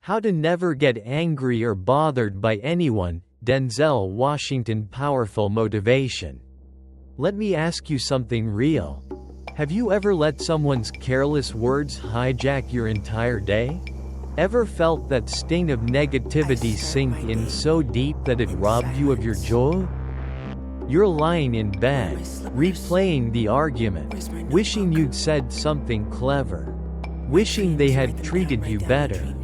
How to never get angry or bothered by anyone. Denzel Washington. Powerful motivation. Let me ask you something real. Have you ever let someone's careless words hijack your entire day? Ever felt that sting of negativity sink in so deep that it robbed you of your joy? You're lying in bed, replaying the argument, wishing you'd said something clever, wishing they had treated you better.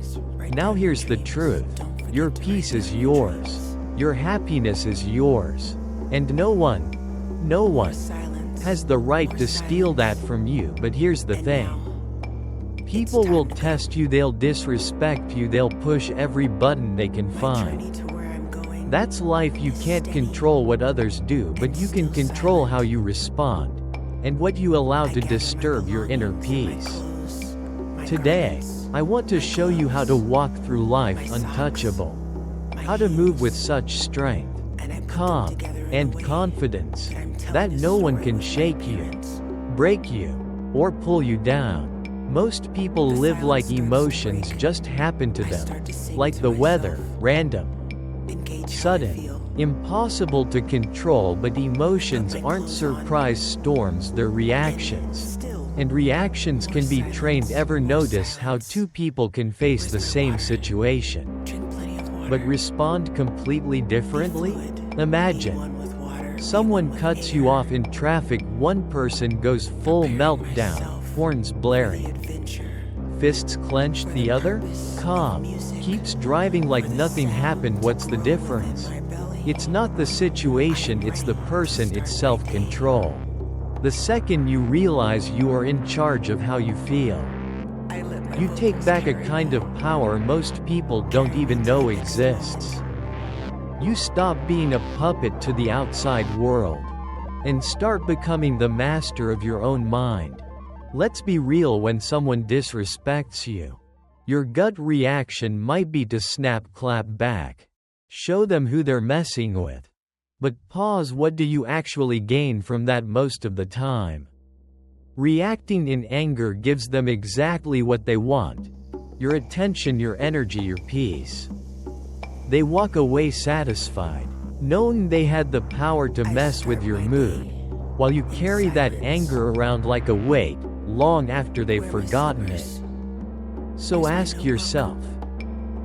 Now here's the truth. Your peace is yours. Your happiness is yours. And no one has the right to steal that from you. But here's the thing. People will test you, they'll disrespect you, they'll push every button they can find. That's life. You can't control what others do, but you can control how you respond, and what you allow to disturb your inner peace. Today, I want to show you how to walk through life untouchable. How to move with such strength, calm, and confidence, that no one can shake you, break you, or pull you down. Most people live like emotions just happen to them, like the weather, random, sudden, impossible to control. But emotions aren't surprise storms, they're reactions. And reactions can be trained. Ever notice how two people can face the same situation, but respond completely differently? Imagine someone cuts you off in traffic. One person goes full meltdown, horns blaring, fists clenched. The other, calm, keeps driving like nothing happened. What's the difference? It's not the situation, it's the person, it's self-control. The second you realize you are in charge of how you feel, you take back a kind of power most people don't even know exists. You stop being a puppet to the outside world, and start becoming the master of your own mind. Let's be real. When someone disrespects you, your gut reaction might be to snap, clap back, show them who they're messing with. But pause. What do you actually gain from that most of the time? Reacting in anger gives them exactly what they want: your attention, your energy, your peace. They walk away satisfied, knowing they had the power to mess with your mood, while you carry that anger around like a weight, long after they've forgotten it. So ask yourself,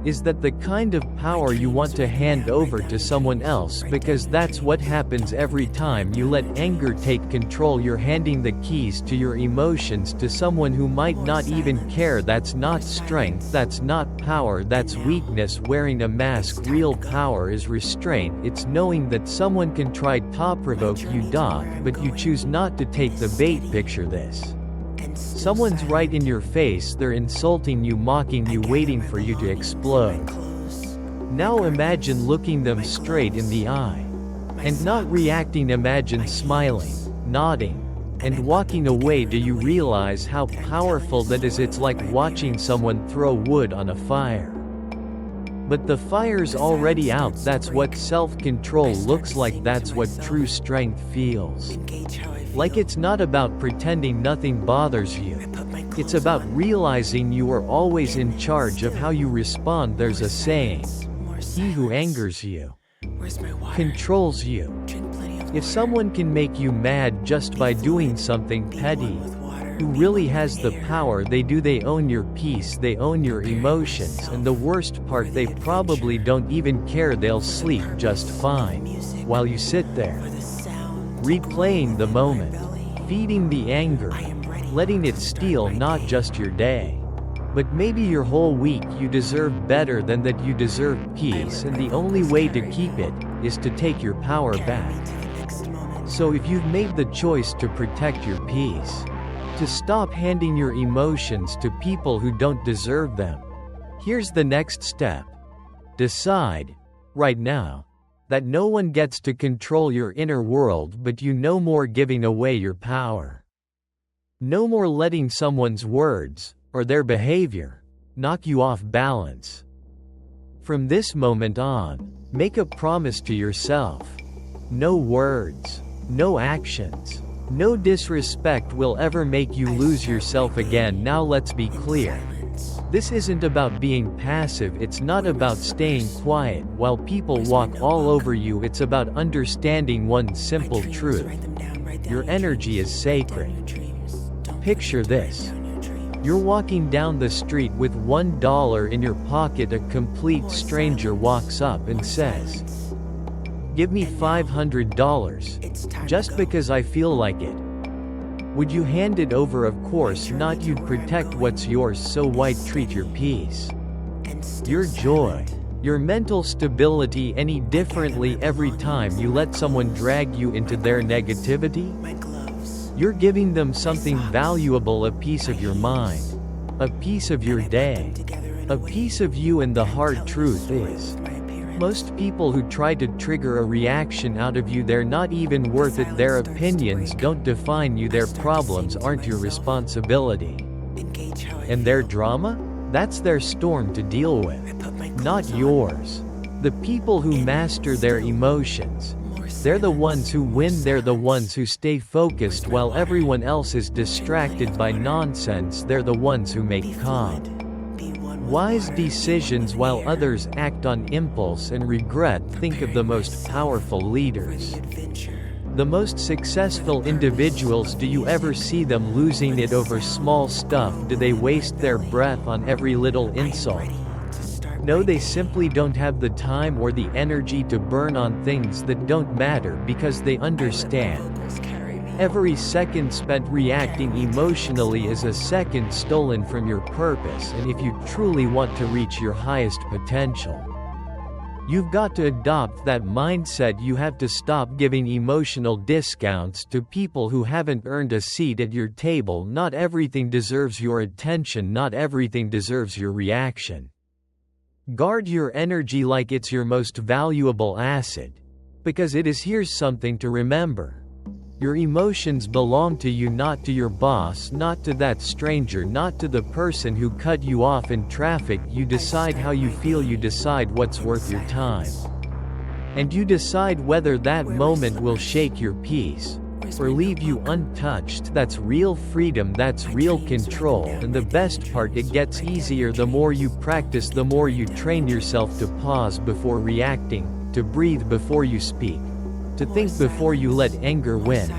is that the kind of power you want to hand over to someone else? Because that's what happens every time you let anger take control. You're handing the keys to your emotions to someone who might not even care. That's not strength, that's not power, that's weakness wearing a mask. Real power is restraint. It's knowing that someone can try to provoke you, but you choose not to take the bait. Picture this. Someone's right in your face, they're insulting you, mocking you, waiting for you to explode. Now imagine looking them straight in the eye, and not reacting. Imagine smiling, nodding, and walking away. Do you realize how powerful that is? It's like watching someone throw wood on a fire, but the fire's already out. That's what self-control looks like. That's what true strength feels like. It's not about pretending nothing bothers you. It's about realizing you are always in charge of how you respond. There's a saying, he who angers you controls you. If someone can make you mad just by doing something petty, who really has the power? They do. They own your peace, they own your emotions, and the worst part, they probably don't even care. They'll sleep just fine while you sit there, replaying the moment, feeding the anger, letting it steal not just your day, but maybe your whole week. You deserve better than that. You deserve peace, and the only way to keep it is to take your power back. So if you've made the choice to protect your peace, to stop handing your emotions to people who don't deserve them, here's the next step. Decide, right now, that no one gets to control your inner world but you. No more giving away your power. No more letting someone's words, or their behavior, knock you off balance. From this moment on, make a promise to yourself. No words, no actions, no disrespect will ever make you lose yourself again. Now let's be clear. This isn't about being passive, it's not about staying quiet while people walk all over you, it's about understanding one simple truth. Your energy is sacred. Picture this. You're walking down the street with $1 in your pocket. A complete stranger walks up and says, "Give me $500, just because I feel like it." Would you hand it over? Of course not. You'd protect what's yours. So why treat your peace, your joy, your mental stability any differently every time you let someone drag you into their negativity? You're giving them something valuable, a piece of your mind, a piece of your day, a piece of you. And the hard truth is, most people who try to trigger a reaction out of you, they're not even worth it. Their opinions don't define you. Their problems aren't your responsibility. And their drama? That's their storm to deal with, not yours. The people who master their emotions, they're the ones who win. They're the ones who stay focused while everyone else is distracted by nonsense. They're the ones who make calm, wise decisions while others act on impulse and regret. Think of the most powerful leaders, the most successful individuals. Do you ever see them losing it over small stuff? Do they waste their breath on every little insult? No, they simply don't have the time or the energy to burn on things that don't matter, because they understand every second spent reacting emotionally is a second stolen from your purpose. And if you truly want to reach your highest potential, you've got to adopt that mindset. You have to stop giving emotional discounts to people who haven't earned a seat at your table. Not everything deserves your attention. Not everything deserves your reaction. Guard your energy like it's your most valuable asset, because it is. Here's something to remember. Your emotions belong to you, not to your boss, not to that stranger, not to the person who cut you off in traffic. You decide how you feel, you decide what's worth your time. And you decide whether that moment will shake your peace or leave you untouched. That's real freedom, that's real control. And the best part, it gets easier the more you practice, the more you train yourself to pause before reacting, to breathe before you speak, to think before you let anger win.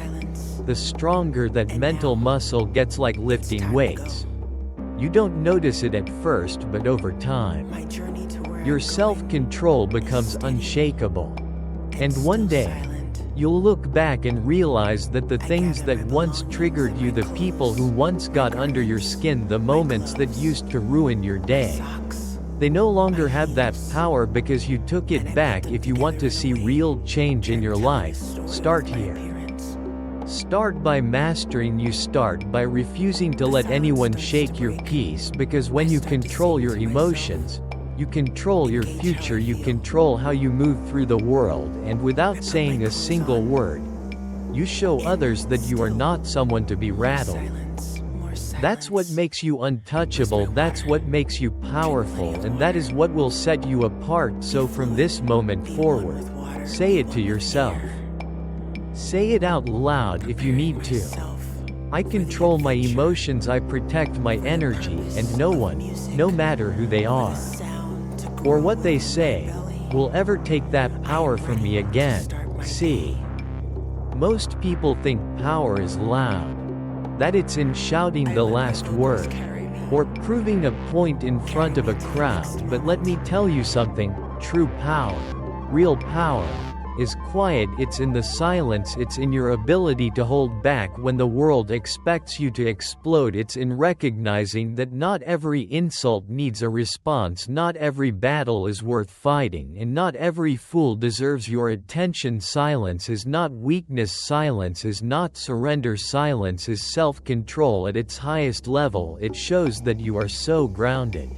The stronger that mental muscle gets, like lifting weights. You don't notice it at first, but over time, your self-control becomes unshakable. And one day, you'll look back and realize that the things that once triggered you, the people who once got under your skin, the moments that used to ruin your day, they no longer have that power because you took it back. If you want to see real change in your life, start here. Start by mastering you. Start by refusing to let anyone shake your peace, because when you control your emotions, you control your future. You control how you move through the world, and without saying a single word, you show others that you are not someone to be rattled. That's what makes you untouchable, that's what makes you powerful, and that is what will set you apart. So from this moment forward, say it to yourself. Say it out loud if you need to. I control my emotions, I protect my energy, and no one, no matter who they are or what they say, will ever take that power from me again. See, most people think power is loud, that it's in shouting the last word, or proving a point in front of a crowd. But let me tell you something, true power, real power, is quiet. It's in the silence, it's in your ability to hold back when the world expects you to explode. It's in recognizing that not every insult needs a response, not every battle is worth fighting, and not every fool deserves your attention. Silence is not weakness, silence is not surrender, silence is self-control at its highest level. It shows that you are so grounded,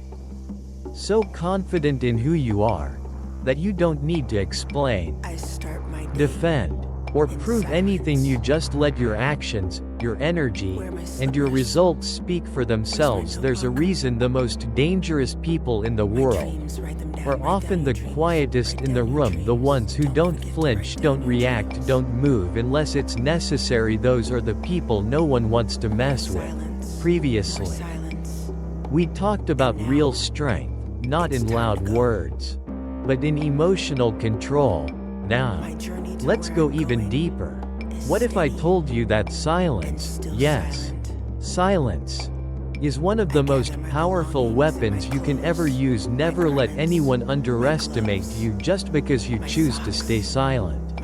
so confident in who you are, that you don't need to explain, defend, or prove anything. You just let your actions, your energy, and your results speak for themselves. There's a reason the most dangerous people in the world are often the quietest in the room, the ones who don't flinch, don't react, don't move unless it's necessary. Those are the people no one wants to mess with. Previously, We talked about real strength, not in loud words, but in emotional control. Now, let's go even deeper. What if I told you that silence, yes, silence, is one of the most powerful weapons you can ever use? Never let anyone underestimate you just because you choose to stay silent.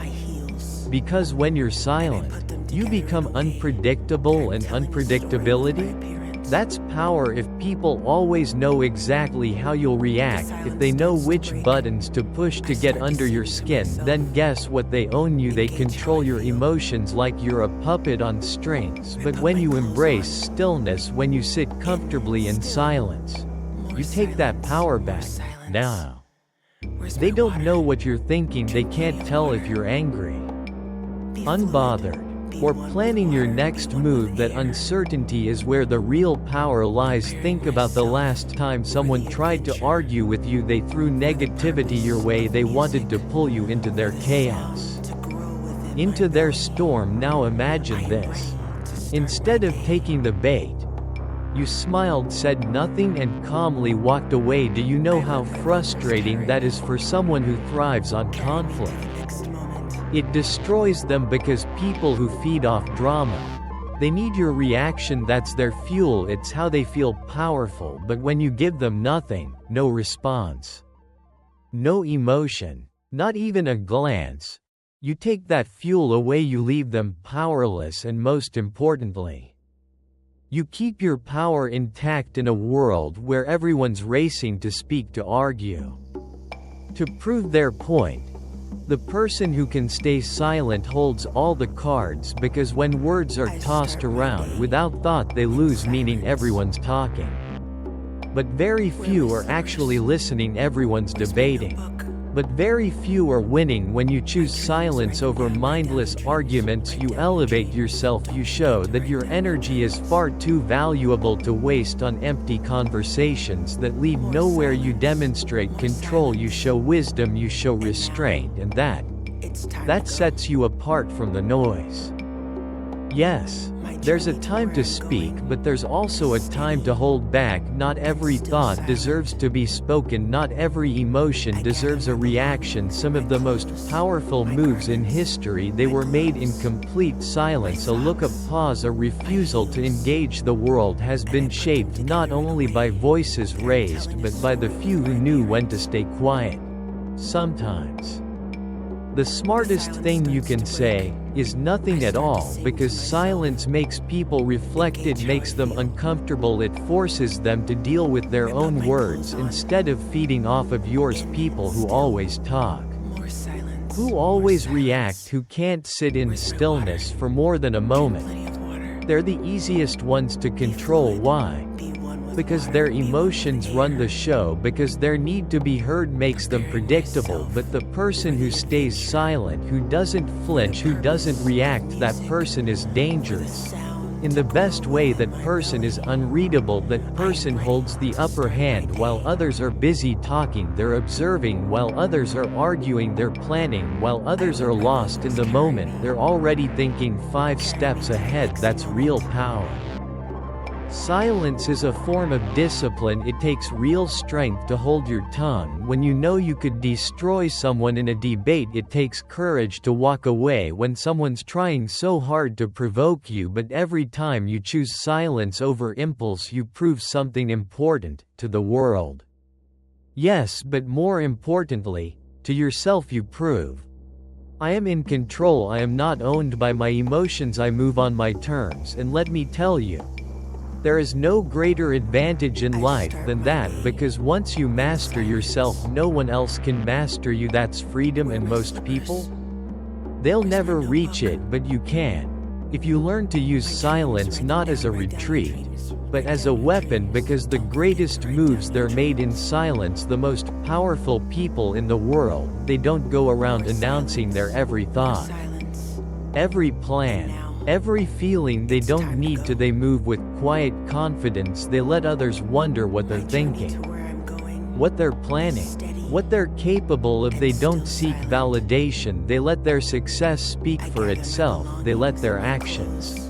Because when you're silent, you become unpredictable, and unpredictability? That's power. If people always know exactly how you'll react, if they know which buttons to push to get under your skin, then guess what? They own you. They control your emotions like you're a puppet on strings. But when you embrace stillness, when you sit comfortably in silence, you take that power back. Now, they don't know what you're thinking. They can't tell if you're angry, unbothered, or planning your next move. That uncertainty is where the real power lies. Think about the last time someone tried to argue with you. They threw negativity your way. They wanted to pull you into their chaos, into their storm. Now imagine this. Instead of taking the bait, you smiled, said nothing, and calmly walked away. Do you know how frustrating that is for someone who thrives on conflict? It destroys them, because people who feed off drama, they need your reaction. That's their fuel. It's how they feel powerful. But when you give them nothing, no response, no emotion, not even a glance, you take that fuel away. You leave them powerless, and most importantly, you keep your power intact in a world where everyone's racing to speak, to argue, to prove their point. The person who can stay silent holds all the cards, because when words are tossed around without thought, they lose meaning. Everyone's talking, but very few are actually listening. Everyone's debating, but very few are winning. When you choose silence over mindless arguments, you elevate yourself. You show that your energy is far too valuable to waste on empty conversations that lead nowhere. You demonstrate control, you show wisdom, you show restraint, and that sets you apart from the noise. Yes, there's a time to speak, but there's also a time to hold back. Not every thought deserves to be spoken. Not every emotion deserves a reaction. Some of the most powerful moves in history, they were made in complete silence. A look, a pause, a refusal to engage. The world has been shaped not only by voices raised, but by the few who knew when to stay quiet. Sometimes the smartest thing you can say is nothing at all, because silence makes people reflect. It makes them uncomfortable. It forces them to deal with their own words instead of feeding off of yours. People who always talk, who always react, who can't sit in stillness for more than a moment, they're the easiest ones to control. Why? Because their emotions run the show, because their need to be heard makes them predictable. But the person who stays silent, who doesn't flinch, who doesn't react, that person is dangerous. In the best way, that person is unreadable. That person holds the upper hand while others are busy talking. They're observing while others are arguing. They're planning while others are lost in the moment. They're already thinking 5 steps ahead. That's real power. Silence is a form of discipline. It takes real strength to hold your tongue when you know you could destroy someone in a debate. It takes courage to walk away when someone's trying so hard to provoke you. But every time you choose silence over impulse, you prove something important to the world. Yes, but more importantly, to yourself. You prove, I am in control. I am not owned by my emotions. I move on my terms. And let me tell you, there is no greater advantage in life than that, because once you master yourself, no one else can master you. That's freedom, and most people, they'll never reach it, but you can. If you learn to use silence not as a retreat, but as a weapon, because the greatest moves, they're made in silence. The most powerful people in the world, they don't go around announcing their every thought, every plan, every feeling. They don't need to. They move with quiet confidence. They let others wonder what they're thinking, what they're planning, what they're capable of. They don't seek validation. They let their success speak for itself. They let their actions,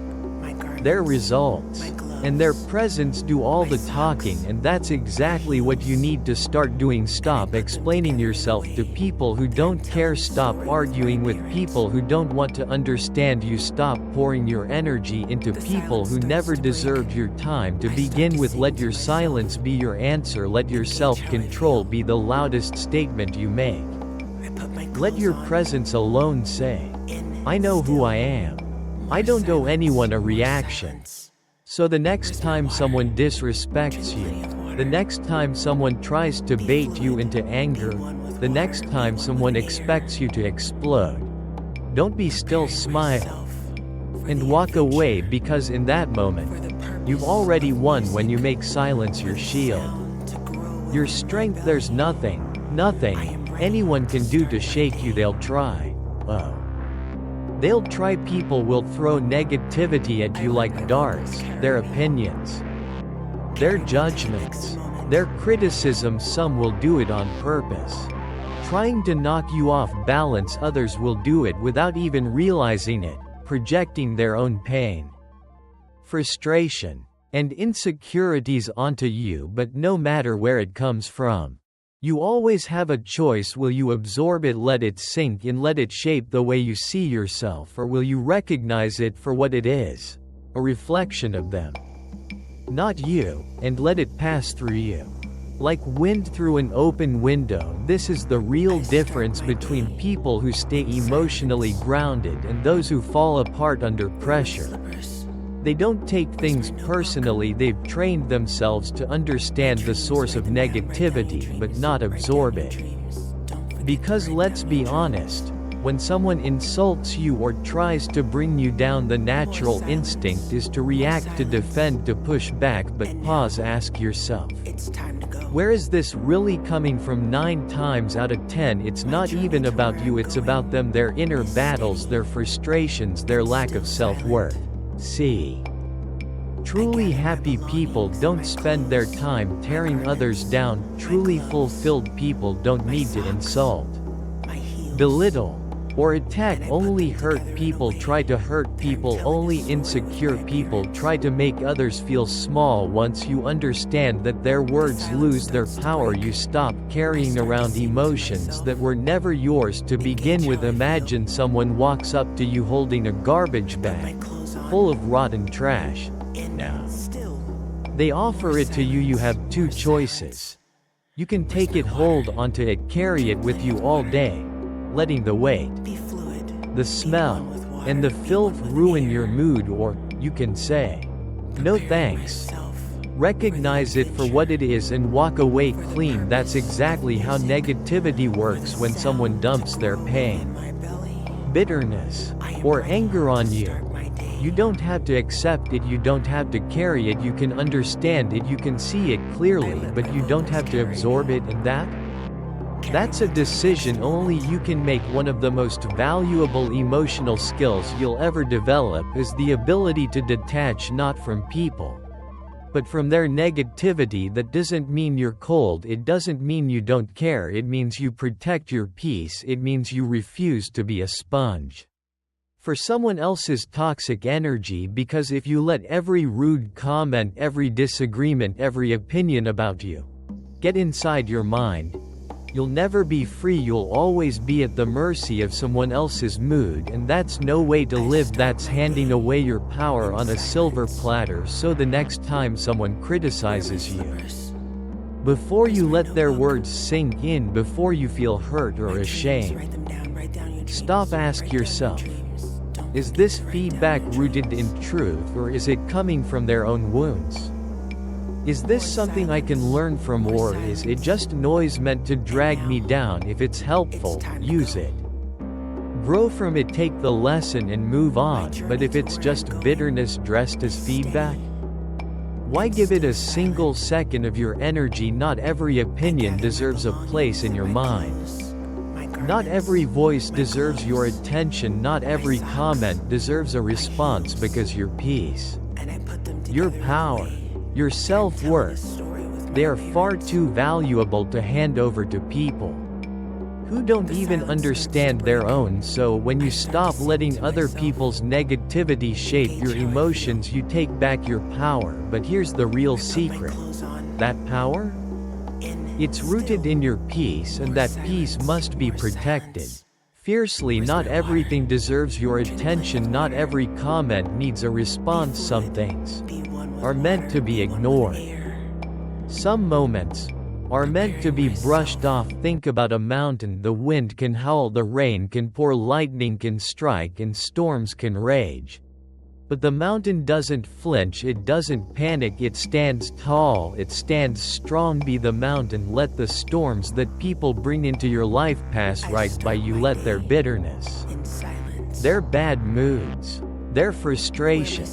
their results, And their presence do all the talking, and that's exactly what you need to start doing. Stop explaining yourself to people who don't care. Stop arguing with people who don't want to understand you. Stop pouring your energy into people who never deserved your time to begin with. Let your silence be your answer. Let your self-control be the loudest statement you make. Let your presence alone say, "I know who I am. I don't owe anyone a reaction." So the next time someone disrespects you, the next time someone tries to bait you into anger, the next time someone expects you to explode, don't be still. Smile and walk away, because in that moment, you've already won. When you make silence your shield, your strength, there's nothing anyone can do to shake you. They'll try. People will throw negativity at you like darts, their opinions, their judgments, their criticism. Some will do it on purpose, trying to knock you off balance. Others will do it without even realizing it, projecting their own pain, frustration, and insecurities onto you. But no matter where it comes from, you always have a choice. Will you absorb it, let it sink in, let it shape the way you see yourself, or will you recognize it for what it is, a reflection of them, not you, and let it pass through you like wind through an open window? This is the real difference between people who stay emotionally grounded and those who fall apart under pressure. They don't take things personally. They've trained themselves to understand the source of negativity but not absorb it. Because let's be honest, when someone insults you or tries to bring you down, the natural instinct is to react, to defend, to push back. But pause, ask yourself, where is this really coming from? 9 times out of 10 it's not even about you, it's about them, their inner battles, their frustrations, their lack of self-worth. See, truly happy people don't spend their time tearing others down. Truly fulfilled people don't need to insult, belittle, or attack. Only hurt people try to hurt people. Only insecure people try to make others feel small. Once you understand that, their words lose their power. You stop carrying around emotions that were never yours to begin with. Imagine someone walks up to you holding a garbage bag full of rotten trash. Now, they offer it to you. You have 2 choices. You can take it, hold onto it, carry it with you all day, letting the weight, the smell, and the filth ruin your mood, or you can say, "No thanks." Recognize it for what it is and walk away clean. That's exactly how negativity works. When someone dumps their pain, bitterness, or anger on you, you don't have to accept it, you don't have to carry it. You can understand it, you can see it clearly, but you don't have to absorb it. And that's a decision only you can make. One of the most valuable emotional skills you'll ever develop is the ability to detach, not from people, but from their negativity. That doesn't mean you're cold, it doesn't mean you don't care, it means you protect your peace, it means you refuse to be a sponge for someone else's toxic energy. Because if you let every rude comment, every disagreement, every opinion about you get inside your mind, you'll never be free. You'll always be at the mercy of someone else's mood, and that's no way to live. That's handing away your power on a silver platter. So the next time someone criticizes you, before you let their words sink in, before you feel hurt or ashamed, stop, ask yourself, is this feedback rooted in truth, or is it coming from their own wounds? Is this something I can learn from, or is it just noise meant to drag me down? If it's helpful, use it. Grow from it, take the lesson and move on. But if it's just bitterness dressed as feedback, why give it a single second of your energy? Not every opinion deserves a place in your mind. Not every voice deserves your attention. Not every comment deserves a response, because your peace, your power, your self-worth, they are far too valuable to hand over to people who don't even understand their own. So when you stop letting other people's negativity shape your emotions, you take back your power. But here's the real secret. That power? It's rooted in your peace, and that peace must be protected fiercely. Not everything deserves your attention, not every comment needs a response. Some things are meant to be ignored. Some moments are meant to be brushed off. Think about a mountain. The wind can howl, the rain can pour, lightning can strike, and storms can rage. But the mountain doesn't flinch, it doesn't panic, it stands tall, it stands strong. Be the mountain. Let the storms that people bring into your life pass right by you. Let their bitterness, their bad moods, their frustration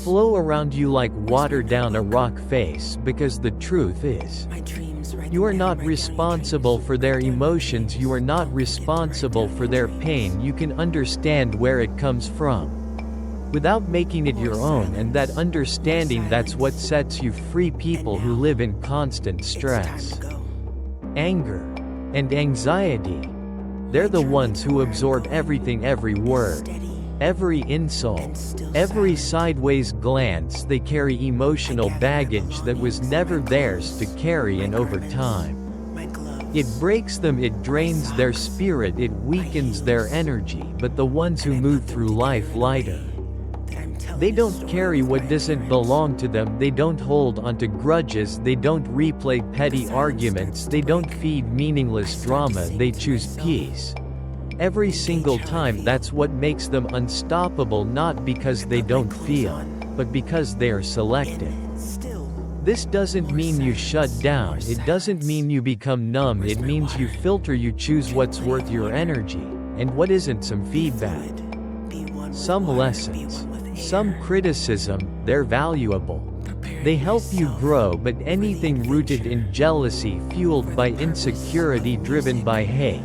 flow around you like water down a rock face, because the truth is, you are not responsible for their emotions, you are not responsible for their pain. You can understand where it comes from without making it your own, and that understanding, that's what sets you free. People who live in constant stress, anger, and anxiety, they're the ones who absorb everything, every word, every insult, every sideways glance. They carry emotional baggage that was never theirs to carry, and over time, it breaks them, it drains their spirit, it weakens their energy. But the ones who move through life lighter, they don't carry what doesn't belong to them, they don't hold onto grudges, they don't replay petty arguments, they don't feed meaningless drama, they choose peace every single time. That's what makes them unstoppable, not because they don't feel, but because they are selective. This doesn't mean you shut down, it doesn't mean you become numb, it means you filter, you choose what's worth your energy, and what isn't. Some feedback, some lessons, some criticism, they're valuable. They help you grow, but anything rooted in jealousy, fueled by insecurity, driven by hate,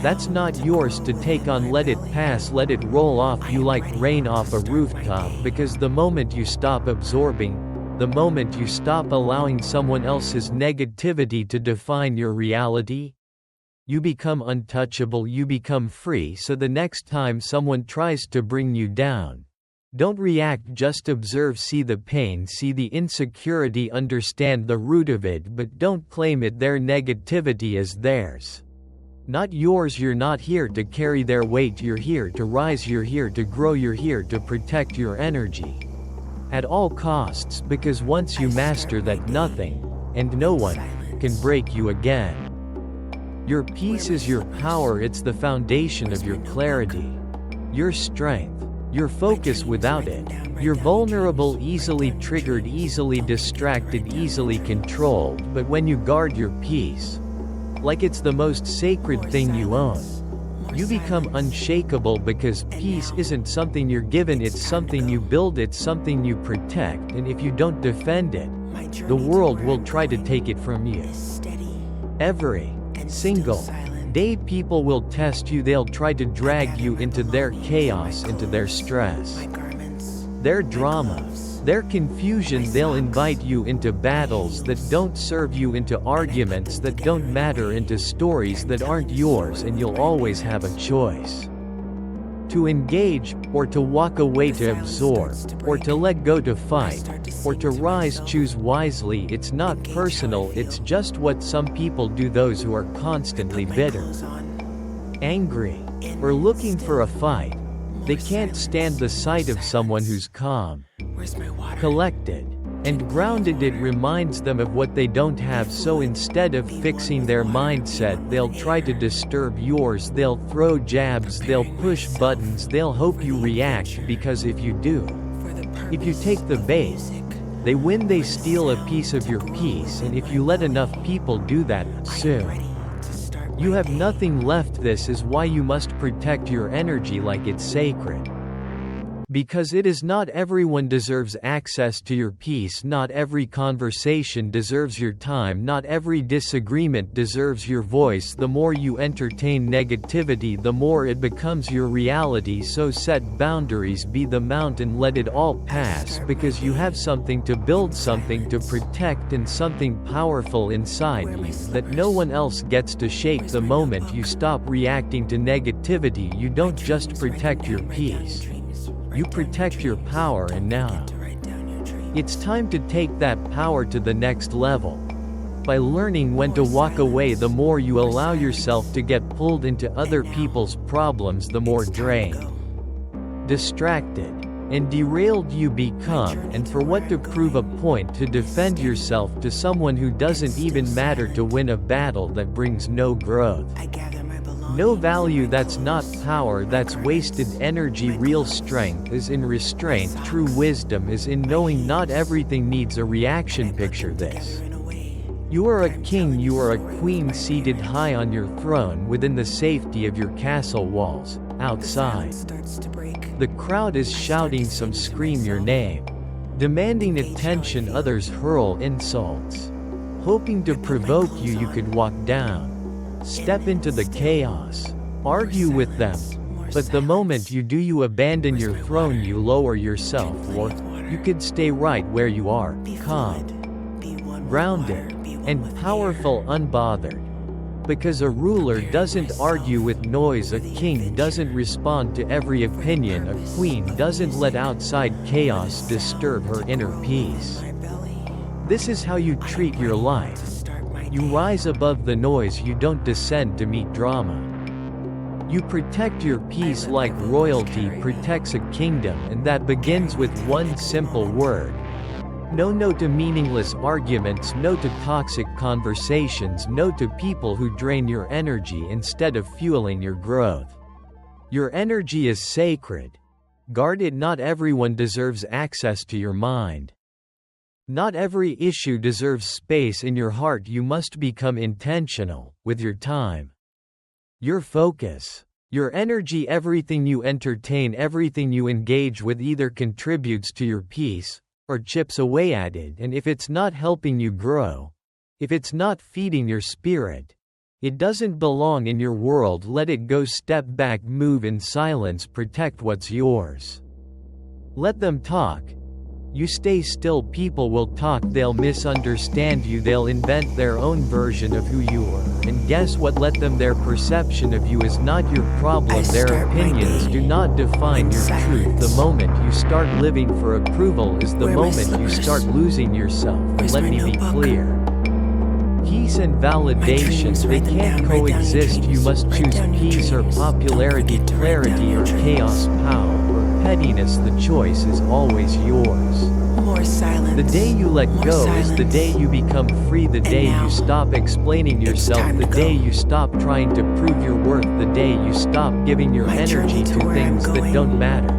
that's not yours to take on. Let it pass, let it roll off you like rain off a rooftop, because the moment you stop absorbing, the moment you stop allowing someone else's negativity to define your reality, you become untouchable, you become free. So the next time someone tries to bring you down, don't react, just observe, see the pain, see the insecurity, understand the root of it, but don't claim it. Their negativity is theirs, not yours. You're not here to carry their weight, you're here to rise, you're here to grow, you're here to protect your energy at all costs, because once you master that, nothing and no one can break you again. Your peace is your power, it's the foundation of your clarity, your strength, your focus. Without it, you're vulnerable, easily triggered, easily distracted, easily controlled. But when you guard your peace like it's the most sacred thing you own, you become unshakable, because peace isn't something you're given, it's something you build, it's something you protect, and if you don't defend it, the world will try to take it from you. Every single day people will test you, they'll try to drag you into their chaos, into their stress, their drama, their confusion. They'll invite you into battles that don't serve you, into arguments that don't matter, into stories that aren't yours, and you'll always have a choice: to engage, or to walk away, to absorb, or to let go, to fight, or to rise. Choose wisely. It's not personal, it's just what some people do. Those who are constantly bitter, angry, or looking for a fight, they can't stand the sight of someone who's calm, collected, and grounded. It reminds them of what they don't have. So instead of fixing their mindset, they'll try to disturb yours. They'll throw jabs, they'll push buttons, they'll hope you react, because if you do, if you take the bait, they win, they steal a piece of your peace. And if you let enough people do that, soon you have nothing left. This is why you must protect your energy like it's sacred. Because it is not everyone deserves access to your peace, not every conversation deserves your time, not every disagreement deserves your voice. The more you entertain negativity, the more it becomes your reality. So set boundaries, be the mountain, let it all pass, because you have something to build, something to protect, and something powerful inside you that no one else gets to shake. The moment you stop reacting to negativity, you don't just protect your peace. You protect your power, and now it's time to take that power to the next level. By learning when to walk away, the more you allow yourself to get pulled into other people's problems, the more drained, distracted, and derailed you become. And for what to prove a point, to defend yourself to someone who doesn't even matter, to win a battle that brings no growth, no value? That's not power, that's wasted energy. Real strength is in restraint. True wisdom is in knowing not everything needs a reaction. Picture this. You are a king, you are a queen, seated high on your throne within the safety of your castle walls. Outside, the crowd is shouting, some scream your name, demanding attention. Others hurl insults, hoping to provoke you. You could walk down, step into the chaos, argue with them, but the moment you do, you abandon your throne, you lower your self-worth. You could stay right where you are, calm, grounded, and powerful, unbothered. Because a ruler doesn't argue with noise, a king doesn't respond to every opinion, a queen doesn't let outside chaos disturb her inner peace. This is how you treat your life. You rise above the noise, you don't descend to meet drama. You protect your peace like royalty protects a kingdom, and that begins with one simple word. No to meaningless arguments, no to toxic conversations, no to people who drain your energy instead of fueling your growth. Your energy is sacred. Guard it. Not everyone deserves access to your mind. Not every issue deserves space in your heart. You must become intentional with your time, your focus, your energy. Everything you entertain, everything you engage with either contributes to your peace or chips away at it. And if it's not helping you grow, if it's not feeding your spirit, it doesn't belong in your world. Let it go. Step back, move in silence, protect what's yours. Let them talk. You stay still. People will talk, they'll misunderstand you, they'll invent their own version of who you are. And guess what? Let them. Their perception of you is not your problem. Their opinions do not define your truth. The moment you start living for approval is the moment you start losing yourself. And let me be clear. Peace and validation, they can't coexist. You must choose peace or popularity, clarity or chaos, power or pettiness. The choice is always yours. More silence. The day you let go is the day you become free. The day you stop explaining yourself. The day you stop trying to prove your worth. The day you stop giving your energy to things that don't matter.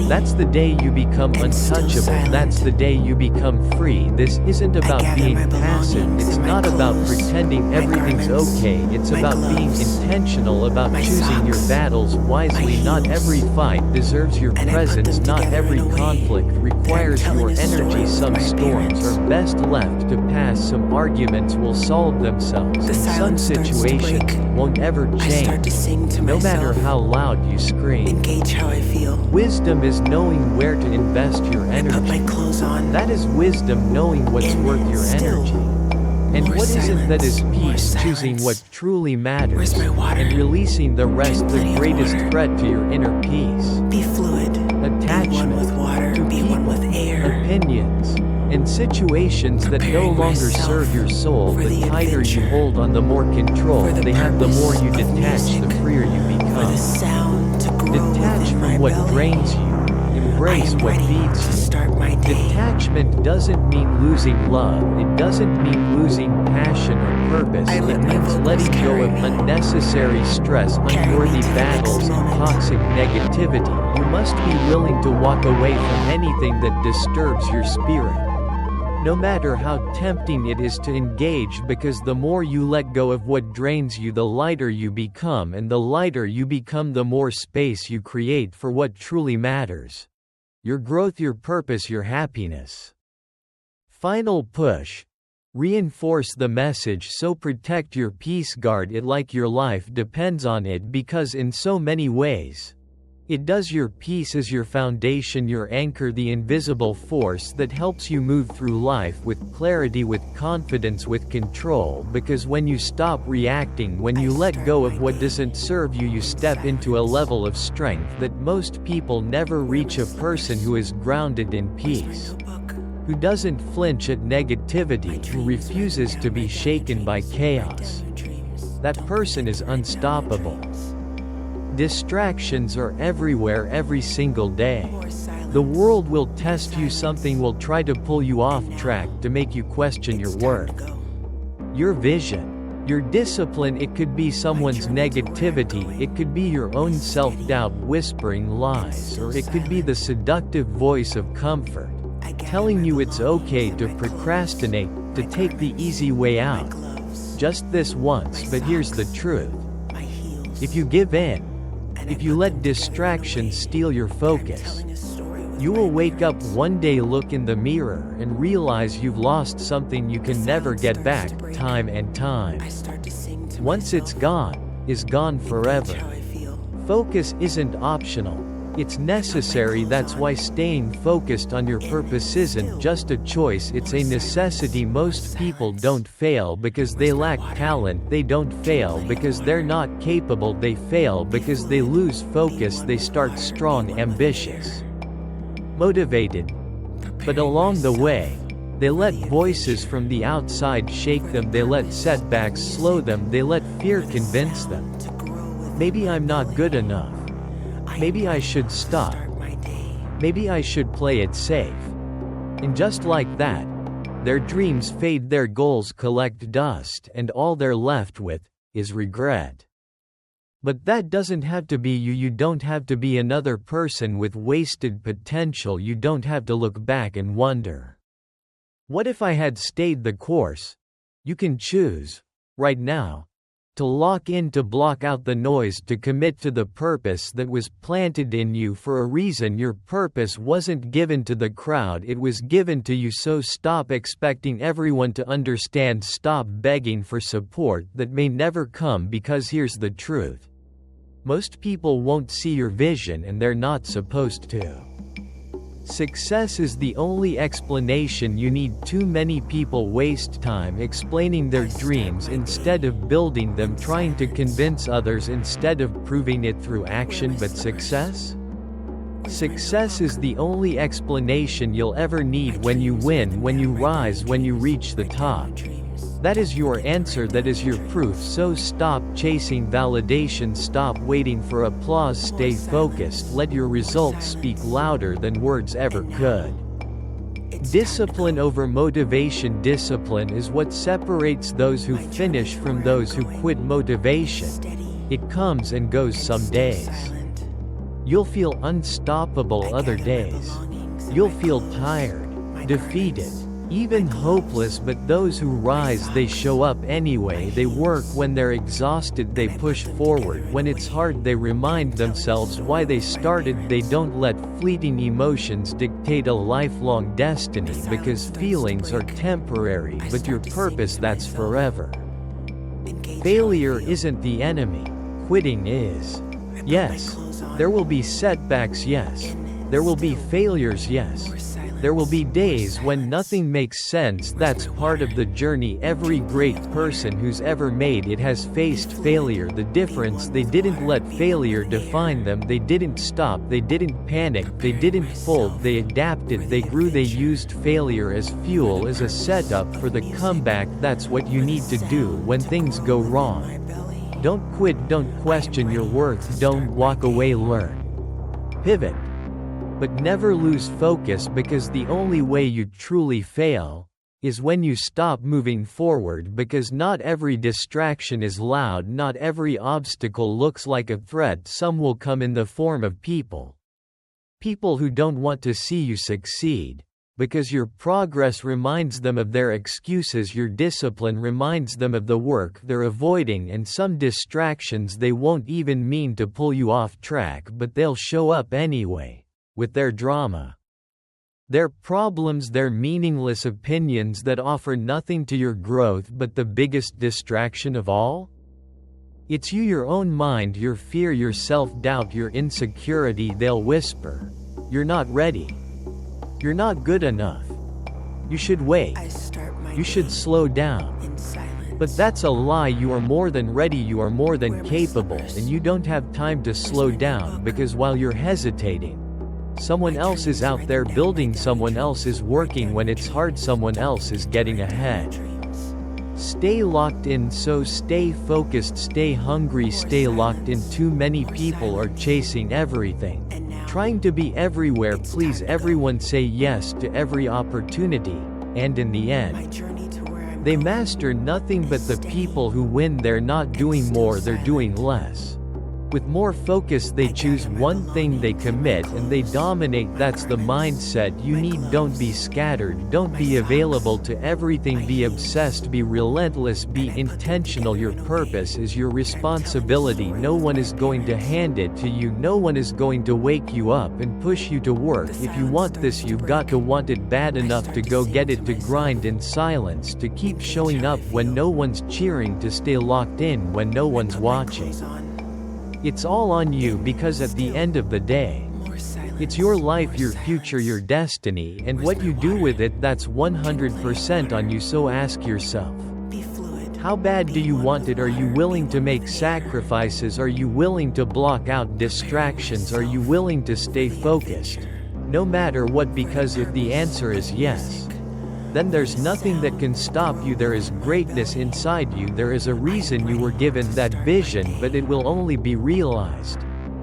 That's the day you become untouchable. That's the day you become free. This isn't about being passive. It's not about pretending everything's okay. It's about being intentional, about choosing your battles wisely. Not every fight deserves your presence. Not every conflict requires your energy. Some storms are best left to pass. Some arguments will solve themselves. And some situations won't ever change, no matter how loud you scream. Engage how I feel. Wisdom is knowing where to invest your energy. Put my clothes on. That is wisdom, knowing what's worth your energy. And what isn't. That is peace, choosing what truly matters. Where's my water? And releasing the rest. The greatest threat to your inner peace. Be fluid. Attachment Be one with water. to Be people, one with air. opinions, and situations that no longer serve your soul. The tighter you hold on, the more control they have. The more you detach, the freer you For the become. sound to grow Detach within my from what belly. drains you. Embrace I am what ready feeds to you. start my day. Detachment doesn't mean losing love. It doesn't mean losing passion or purpose. I It let my means vocals letting go carry of me. unnecessary stress, Carry me unworthy to the next battles, and moment. toxic negativity. You must be willing to walk away from anything that disturbs your spirit. No matter how tempting it is to engage, because the more you let go of what drains you, the lighter you become, and the lighter you become, the more space you create for what truly matters. Your growth, your purpose, your happiness. Final push. Reinforce the message, so protect your peace, guard it like your life depends on it, because in so many ways, it does. Your peace is your foundation, your anchor, the invisible force that helps you move through life with clarity, with confidence, with control, because when you stop reacting, when you let go of what doesn't serve you, you step into a level of strength that most people never reach. A person who is grounded in peace, who doesn't flinch at negativity, who refuses to be shaken by chaos, that person is unstoppable. Distractions are everywhere every single day. The world will test you, something will try to pull you off track to make you question your worth, your vision, your discipline. It could be someone's negativity, it could be your own self-doubt whispering lies, or it could be the seductive voice of comfort, telling you it's okay to procrastinate, to take the easy way out. Just this once, but here's the truth. If you give in, if you let distractions steal your focus, you will wake up one day, look in the mirror, and realize you've lost something you can never get back, time and time. Once it's gone, is gone forever. Focus isn't optional. It's necessary. That's why staying focused on your purpose isn't just a choice, it's a necessity. Most people don't fail because they lack talent, they don't fail because they're not capable, they fail because they lose focus. They start strong, ambitious, motivated, but along the way, they let voices from the outside shake them, they let setbacks slow them, they let fear convince them. Maybe I'm not good enough. Maybe I should stop. Maybe I should play it safe. And just like that, their dreams fade, their goals collect dust, and all they're left with is regret. But that doesn't have to be you. You don't have to be another person with wasted potential. You don't have to look back and wonder, what if I had stayed the course? You can choose, right now, to lock in, to block out the noise, to commit to the purpose that was planted in you for a reason. Your purpose wasn't given to the crowd, it was given to you. So stop expecting everyone to understand, stop begging for support that may never come, because here's the truth. Most people won't see your vision, and they're not supposed to. Success is the only explanation you need. Too many people waste time explaining their dreams instead of building them, trying to convince others instead of proving it through action. But success? Success is the only explanation you'll ever need. When you win, when you rise, when you reach the top. That is your answer, that is your proof. So stop chasing validation, stop waiting for applause, stay focused, let your results speak louder than words ever could. Discipline over motivation. Discipline is what separates those who finish from those who quit. Motivation, it comes and goes. Some days you'll feel unstoppable, other days you'll feel tired, defeated, even hopeless. But those who rise, they show up anyway. They work when they're exhausted, they push forward. When it's hard, they remind themselves why they started. They don't let fleeting emotions dictate a lifelong destiny, because feelings are temporary, but your purpose, that's forever. Failure isn't the enemy, quitting is. Yes, there will be setbacks, yes. There will be failures, yes. There will be days when nothing makes sense. That's part of the journey. Every great person who's ever made it has faced failure. The difference, they didn't let failure define them. They didn't stop, they didn't panic, they didn't fold, they adapted, they grew. They used failure as fuel, as a setup for the comeback. That's what you need to do when things go wrong. Don't quit, don't question your worth, don't walk away, learn. Pivot. But never lose focus, because the only way you truly fail is when you stop moving forward. Because not every distraction is loud, not every obstacle looks like a threat. Some will come in the form of people who don't want to see you succeed, because your progress reminds them of their excuses, your discipline reminds them of the work they're avoiding, and some distractions they won't even mean to pull you off track, but they'll show up anyway, with their drama. Their problems, their meaningless opinions that offer nothing to your growth. But the biggest distraction of all? It's you, your own mind, your fear, your self-doubt, your insecurity. They'll whisper, "You're not ready. You're not good enough. You should wait. You should slow down." But that's a lie. You are more than ready, you are more than capable, and you don't have time to slow down, because while you're hesitating, someone else is out there building, someone else is working. When it's hard, someone else is getting ahead. Stay locked in, so stay focused, stay hungry, stay locked in. Too many people are chasing everything, trying to be everywhere, please everyone, say yes to every opportunity, and in the end, they master nothing. But the people who win, they're not doing more, they're doing less. With more focus, they choose one thing, they commit, and they dominate. That's the mindset you need. Don't be scattered, don't be available to everything, be obsessed, be relentless, be intentional. Your purpose is your responsibility. No one is going to hand it to you, no one is going to wake you up and push you to work. If you want this, you've got to want it bad enough to go get it, to grind in silence, to keep showing up when no one's cheering, to stay locked in when no one's watching. It's all on you, because at the end of the day, it's your life, your future, your destiny, and what you do with it, that's 100% on you. So ask yourself, how bad do you want it? Are you willing to make sacrifices? Are you willing to block out distractions? Are you willing to stay focused, no matter what? Because if the answer is yes, then there's nothing that can stop you. There is greatness inside you. There is a reason you were given that vision, but it will only be realized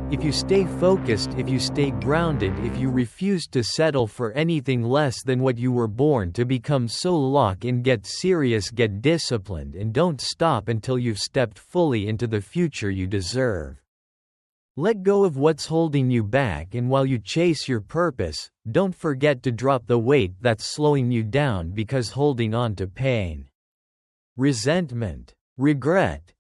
if you stay focused, if you stay grounded, if you refuse to settle for anything less than what you were born to become. So lock in, get serious, get disciplined, and don't stop until you've stepped fully into the future you deserve. Let go of what's holding you back, and while you chase your purpose, don't forget to drop the weight that's slowing you down, because holding on to pain, resentment, regret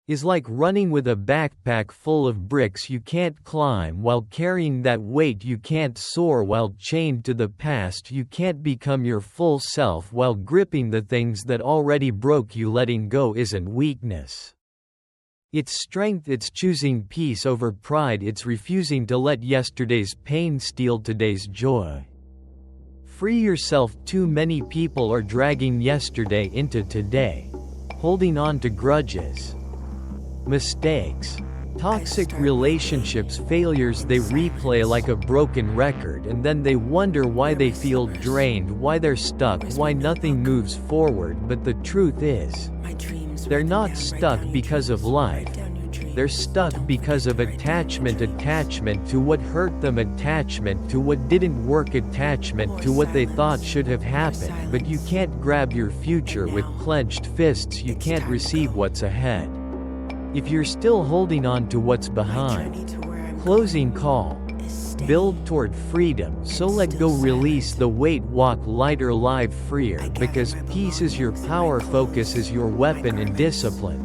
is like running with a backpack full of bricks you can't climb. While carrying that weight, you can't soar. While chained to the past, you can't become your full self. While gripping the things that already broke you, letting go isn't weakness. It's strength. It's choosing peace over pride. It's refusing to let yesterday's pain steal today's joy. Free yourself. Too many people are dragging yesterday into today, holding on to grudges, mistakes, toxic relationships, failures. They replay like a broken record, and then they wonder why they feel drained, why they're stuck, why nothing moves forward. But the truth is, they're not stuck because of life. They're stuck because of attachment. Attachment to what hurt them, attachment to what didn't work, attachment to what they thought should have happened. But you can't grab your future with clenched fists. You can't receive what's ahead if you're still holding on to what's behind. Closing call. Build toward freedom, so let go, release the weight, walk lighter, live freer, because peace is your power, focus is your weapon, and discipline,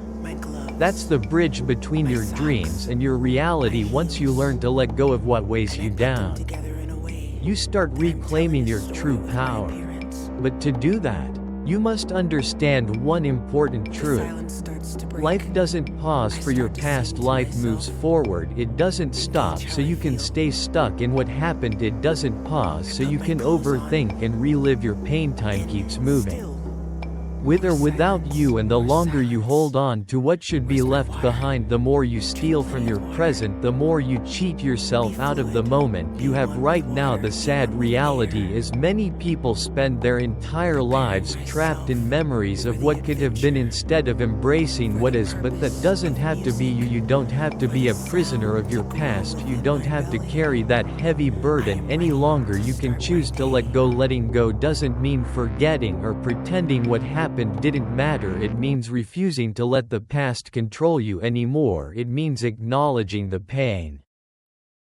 that's the bridge between your dreams and your reality. Once you learn to let go of what weighs you down, you start reclaiming your true power. But to do that, you must understand one important truth. Life doesn't pause for your past, life moves forward. It doesn't stop so you can stay stuck in what happened. It doesn't pause so you can overthink and relive your pain. Time keeps moving, with or without you, and the longer you hold on to what should be left behind, the more you steal from your present, the more you cheat yourself out of the moment you have right now. The sad reality is many people spend their entire lives trapped in memories of what could have been instead of embracing what is. But that doesn't have to be you. You don't have to be a prisoner of your past. You don't have to carry that heavy burden any longer. You can choose to let go. Letting go doesn't mean forgetting or pretending what happened didn't matter. It means refusing to let the past control you anymore. It means acknowledging the pain,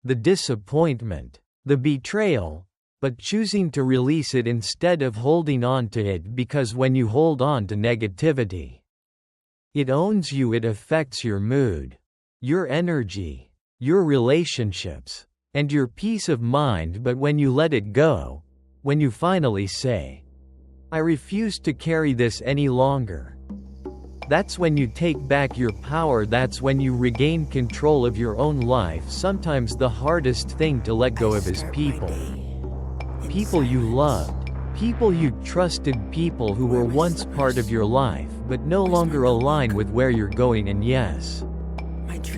the disappointment, the betrayal, but choosing to release it instead of holding on to it, because when you hold on to negativity, it owns you, it affects your mood, your energy, your relationships, and your peace of mind. But when you let it go, when you finally say, "I refuse to carry this any longer," that's when you take back your power. That's when you regain control of your own life. Sometimes the hardest thing to let go of is people. People you loved, people you trusted, people who were once part of your life but no longer align with where you're going. And yes,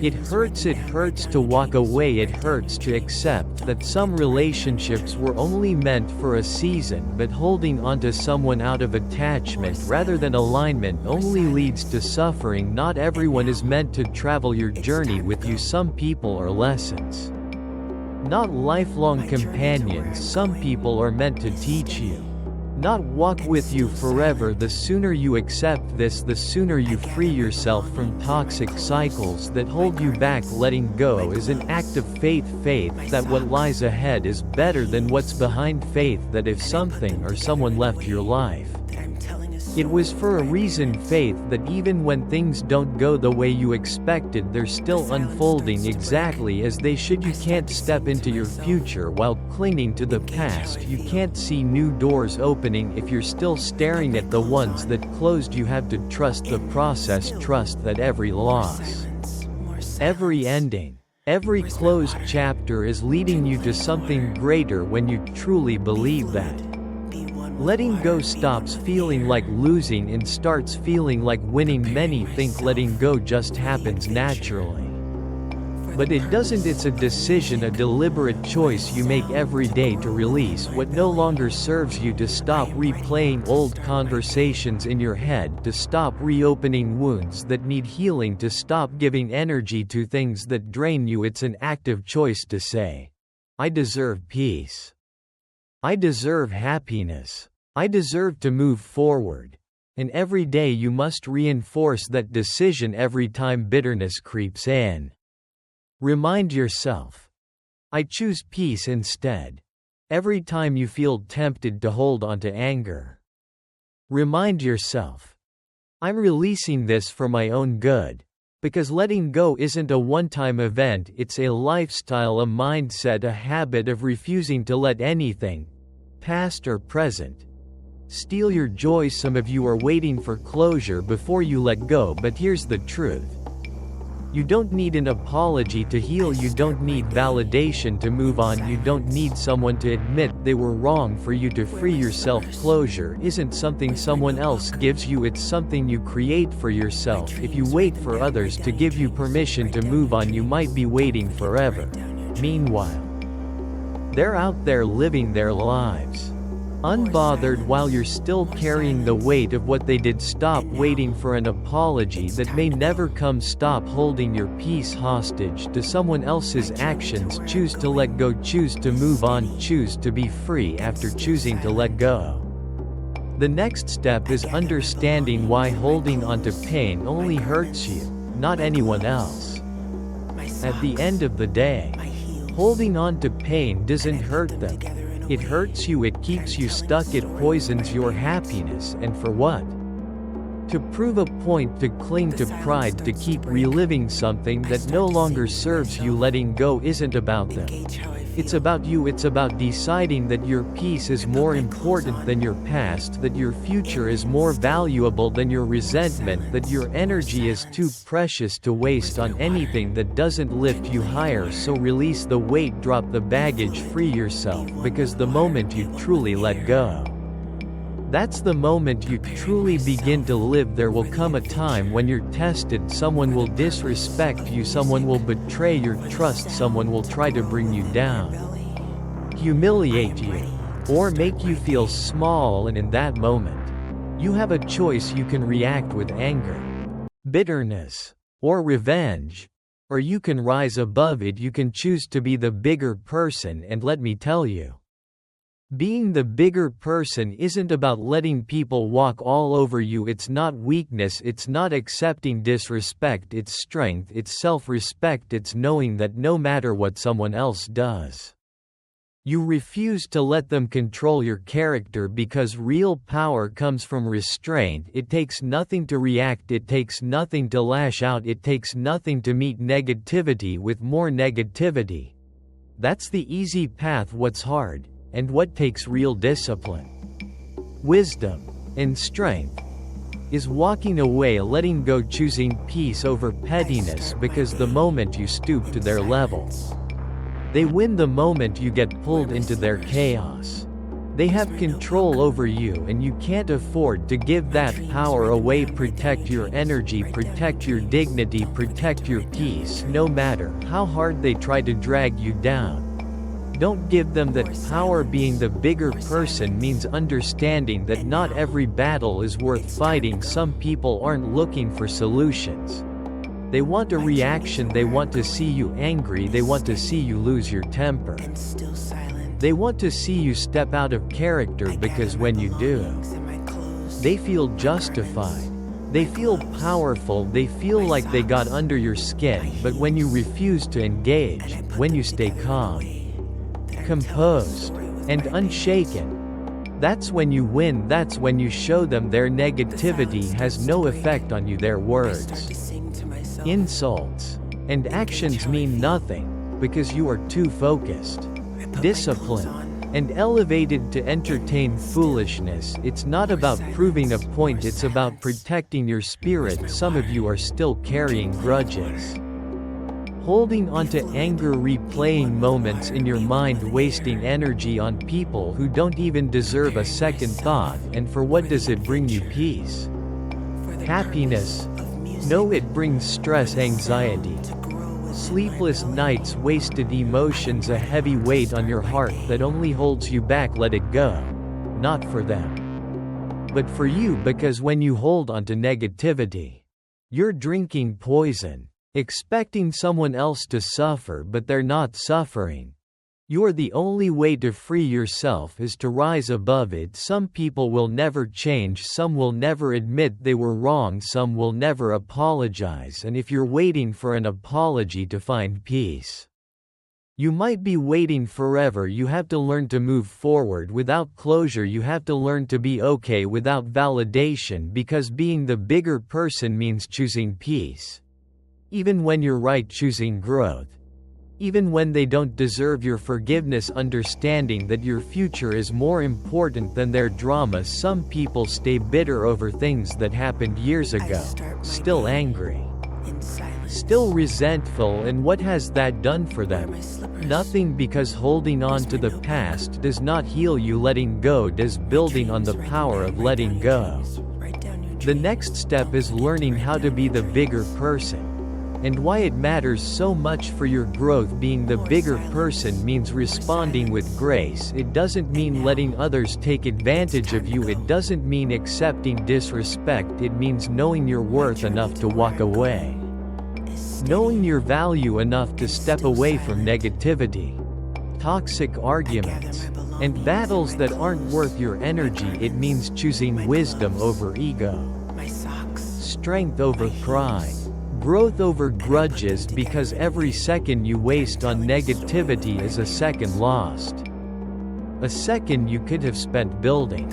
it hurts to walk away. It hurts to accept that some relationships were only meant for a season, but holding onto someone out of attachment rather than alignment only leads to suffering. Not everyone is meant to travel your journey with you. Some people are lessons, not lifelong companions. Some people are meant to teach you, not walk with you forever. The sooner you accept this, the sooner you free yourself from toxic cycles that hold you back. Letting go is an act of faith that what lies ahead is better than what's behind, faith that if something or someone left your life, it was for a reason, faith that even when things don't go the way you expected, they're still unfolding exactly as they should. You can't step into your future while clinging to the past. You can't see new doors opening if you're still staring at the ones that closed. You have to trust the process, trust that every loss, every ending, every closed chapter is leading you to something greater. When you truly believe that, letting go stops feeling like losing and starts feeling like winning. Many think letting go just happens naturally, but it doesn't. It's a decision, a deliberate choice you make every day to release what no longer serves you, to stop replaying old conversations in your head, to stop reopening wounds that need healing, to stop giving energy to things that drain you. It's an active choice to say, "I deserve peace. I deserve happiness. I deserve to move forward." And every day you must reinforce that decision. Every time bitterness creeps in, remind yourself, "I choose peace instead." Every time you feel tempted to hold on to anger, remind yourself, "I'm releasing this for my own good." Because letting go isn't a one-time event, it's a lifestyle, a mindset, a habit of refusing to let anything, past or present, steal your joy. Some of you are waiting for closure before you let go, but here's the truth. You don't need an apology to heal. You don't need validation to move on. You don't need someone to admit they were wrong for you to free yourself. Closure isn't something someone else gives you, it's something you create for yourself. If you wait for others to give you permission to move on, you might be waiting forever. Meanwhile, they're out there living their lives, unbothered, while you're still carrying the weight of what they did. Stop waiting for an apology that may never come. Stop holding your peace hostage to someone else's actions. Choose to let go, choose to move on, choose to be free after choosing to let go. The next step is understanding why holding onto pain only hurts you, not anyone else. At the end of the day, holding on to pain doesn't hurt them. It hurts you, it keeps you stuck, it poisons your happiness. And for what? To prove a point, to cling to pride, to keep reliving something that no longer serves you. Letting go isn't about them. It's about you. It's about deciding that your peace is more important than your past, that your future is more valuable than your resentment, that your energy is too precious to waste on anything that doesn't lift you higher. So release the weight, drop the baggage, free yourself, because the moment you truly let go, that's the moment you truly begin to live. There will come a time when you're tested. Someone will disrespect you, someone will betray your trust, someone will try to bring you down, humiliate you, or make you feel small. And in that moment, you have a choice. You can react with anger, bitterness, or revenge, or you can rise above it. You can choose to be the bigger person. And let me tell you, being the bigger person isn't about letting people walk all over you. It's not weakness, it's not accepting disrespect, it's strength, it's self-respect, it's knowing that no matter what someone else does, You refuse to let them control your character because real power comes from restraint. It takes nothing to react, it takes nothing to lash out, it takes nothing to meet negativity with more negativity. That's the easy path. What's hard, and what takes real discipline, wisdom, and strength, is walking away, letting go, choosing peace over pettiness, because the moment you stoop to their level, they win the moment you get pulled into their chaos. They have control over you and you can't afford to give that power away. Protect your energy, protect your dignity, protect your peace, no matter how hard they try to drag you down. Don't give them that power. Being the bigger person means understanding that not every battle is worth fighting. Some people aren't looking for solutions. They want a reaction. They want to see you angry. They want to see you lose your temper. They want to see you step out of character, because when you do, they feel justified. They feel powerful. They feel like they got under your skin. But when you refuse to engage, when you stay calm, composed, and unshaken, that's when you win. That's when you show them their negativity has no effect on you. Their words, insults, and actions mean nothing, because you are too focused, disciplined, and elevated to entertain foolishness. It's not about proving a point, it's about protecting your spirit. Some of you are still carrying grudges, holding onto anger, replaying moments in your mind, wasting energy on people who don't even deserve a second thought. And for what does it bring you? Peace? Happiness? No, it brings stress, anxiety, sleepless nights, wasted emotions, a heavy weight on your heart that only holds you back. Let it go. Not for them, but for you, because when you hold on to negativity, you're drinking poison, expecting someone else to suffer, but they're not suffering. You're the only way to free yourself is to rise above it. Some people will never change, some will never admit they were wrong, some will never apologize. And if you're waiting for an apology to find peace, you might be waiting forever. You have to learn to move forward without closure. You have to learn to be okay without validation, because being the bigger person means choosing peace, even when you're right, choosing growth, even when they don't deserve your forgiveness, understanding that your future is more important than their drama. Some people stay bitter over things that happened years ago, still angry, still resentful, and what has that done for them? Nothing, because holding on to the past does not heal you. Letting go does, building on the power of letting go. The next step is learning how to be the bigger person, and why it matters so much for your growth. Being the bigger person means responding with grace. It doesn't mean letting others take advantage of you. It doesn't mean accepting disrespect. It means knowing your worth enough to walk away, knowing your value enough to step away from negativity, toxic arguments, and battles that aren't worth your energy. It means choosing wisdom over ego, strength over pride, growth over grudges, because every second you waste on negativity is a second lost. A second you could have spent building,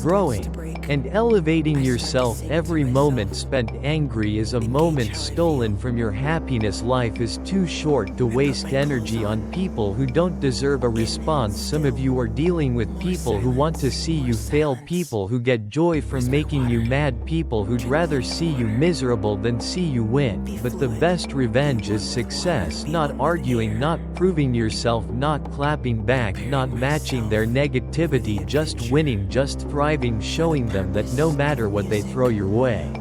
growing, and elevating yourself. Every moment spent angry is a moment stolen from your happiness. Life is too short to waste energy on people who don't deserve a response. Some of you are dealing with people who want to see you fail, people who get joy from making you mad, people who'd rather see you miserable than see you win. But the best revenge is success, not arguing, not proving yourself, not clapping back, not matching their negativity, just winning, just thriving, showing them that no matter what they throw your way,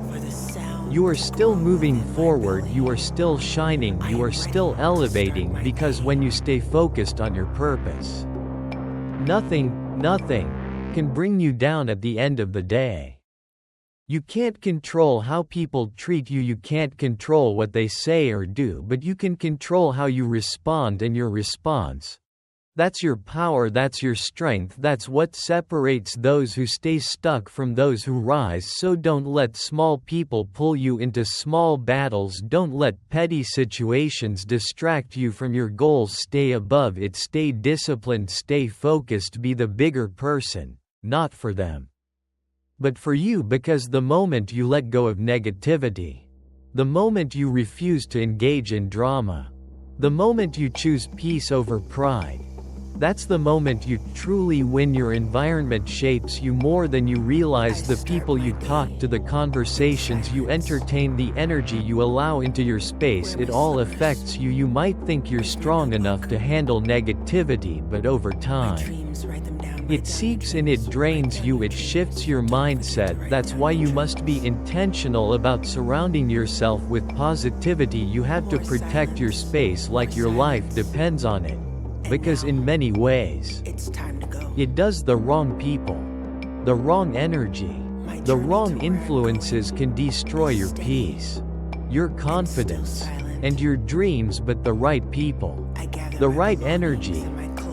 you are still moving forward, you are still shining, you are still elevating, because when you stay focused on your purpose, nothing can bring you down at the end of the day. You can't control how people treat you, you can't control what they say or do, but you can control how you respond, and your response, That's your power, that's your strength, that's what separates those who stay stuck from those who rise. So don't let small people pull you into small battles, don't let petty situations distract you from your goals. Stay above it, stay disciplined, stay focused, be the bigger person, not for them, but for you, because the moment you let go of negativity, the moment you refuse to engage in drama, the moment you choose peace over pride, that's the moment you truly win. Your environment shapes you more than you realize. The people you talk to, the conversations you entertain, the energy you allow into your space, it all affects you. You might think you're strong enough to handle negativity, but over time, it seeps in, it drains you, it shifts your mindset. That's why you must be intentional about surrounding yourself with positivity. You have to protect your space like your life depends on it. Because in many ways, it does. The wrong people, the wrong energy, the wrong influences can destroy your peace, your confidence, and your dreams. But the right people, the right energy,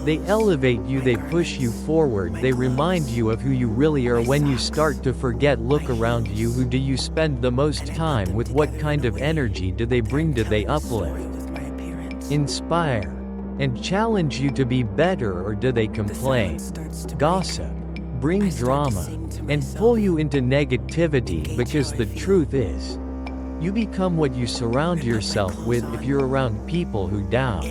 they elevate you, they push you forward, they remind you of who you really are. When you start to forget, look around you. Who do you spend the most time with? What kind of energy do they bring? Do they uplift, inspire, and challenge you to be better, or do they complain, gossip, bring drama, and pull you into negativity? Because the truth is, you become what you surround yourself with. If you're around people who doubt,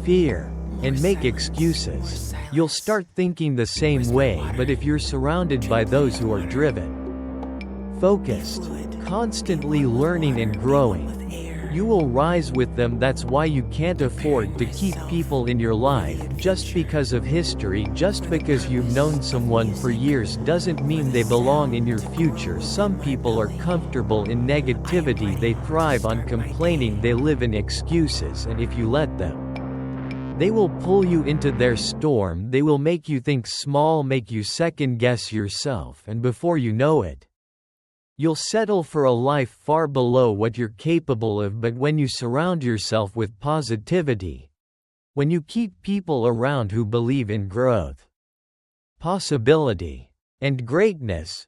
fear, and make excuses, you'll start thinking the same way. But if you're surrounded by those who are driven, focused, constantly learning and growing, you will rise with them. That's why you can't afford to keep people in your life just because of history. Just because you've known someone for years doesn't mean they belong in your future. Some people are comfortable in negativity, they thrive on complaining, they live in excuses, and if you let them, they will pull you into their storm. They will make you think small, make you second guess yourself, and before you know it, you'll settle for a life far below what you're capable of. But when you surround yourself with positivity, when you keep people around who believe in growth, possibility, and greatness,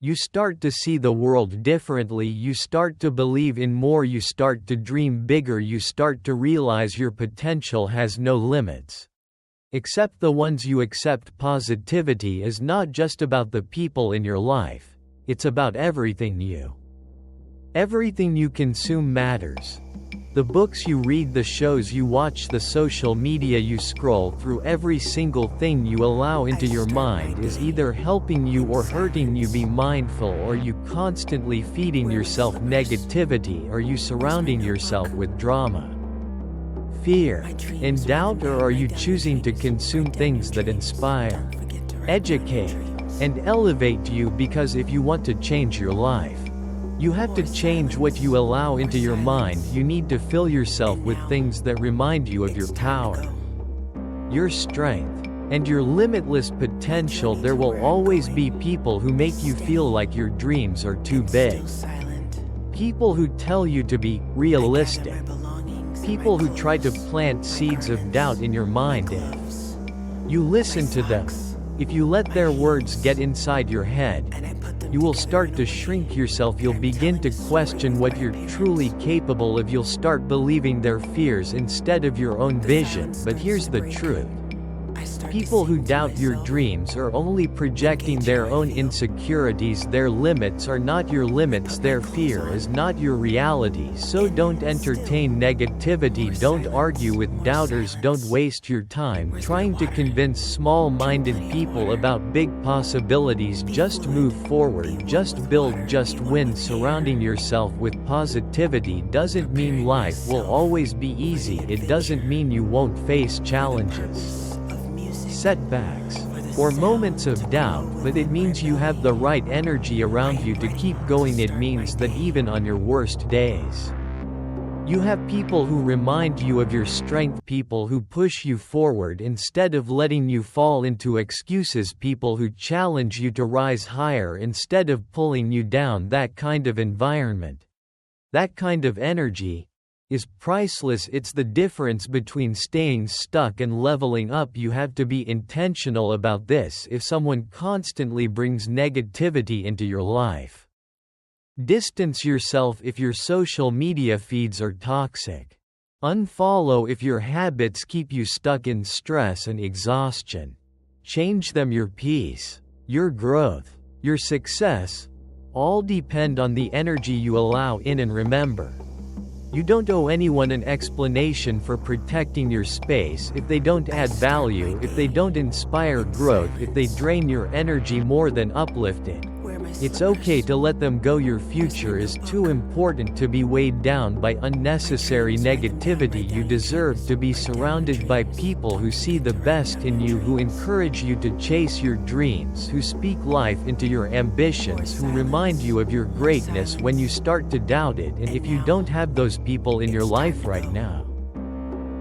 you start to see the world differently. You start to believe in more, you start to dream bigger, you start to realize your potential has no limits. Accept the ones you accept. Positivity is not just about the people in your life. It's about everything you consume matters. The books you read, the shows you watch, the social media you scroll through, every single thing you allow into your mind is either helping you or hurting you. Be mindful. Are you constantly feeding yourself negativity? Are you surrounding yourself with drama, fear, and doubt? Or are you choosing to consume things that inspire, educate, and elevate you? Because if you want to change your life, you have to change what you allow into your mind. You need to fill yourself with things that remind you of your power, your strength, and your limitless potential. There will always be people who make you feel like your dreams are too big, people who tell you to be realistic, people who try to plant seeds of doubt in your mind. If you listen to them, if you let their words get inside your head, you will start to shrink yourself. You'll begin to question what you're truly capable of. You'll start believing their fears instead of your own vision. But here's the truth. People who doubt your dreams are only projecting their own insecurities. Their limits are not your limits. Their fear is not your reality. So don't entertain negativity. Don't argue with doubters. Don't waste your time trying to convince small-minded people about big possibilities. Just move forward. Just build. Just win. Surrounding yourself with positivity doesn't mean life will always be easy. It doesn't mean you won't face challenges, setbacks, or moments of doubt, but it means you have the right energy around you to keep going. It means that even on your worst days, you have people who remind you of your strength, people who push you forward instead of letting you fall into excuses, people who challenge you to rise higher instead of pulling you down. That kind of environment, that kind of energy, is priceless. It's the difference between staying stuck and leveling up. You have to be intentional about this if someone constantly brings negativity into your life. Distance yourself if your social media feeds are toxic. Unfollow if your habits keep you stuck in stress and exhaustion. Change them. Your peace, your growth, your success, all depend on the energy you allow in. And remember, you don't owe anyone an explanation for protecting your space if they don't add value, if they don't inspire growth, if they drain your energy more than uplifting. It's okay to let them go. Your future is too important to be weighed down by unnecessary negativity. You deserve to be surrounded by people who see the best in you, who encourage you to chase your dreams, who speak life into your ambitions, who remind you of your greatness when you start to doubt it. And if you don't have those people in your life right now,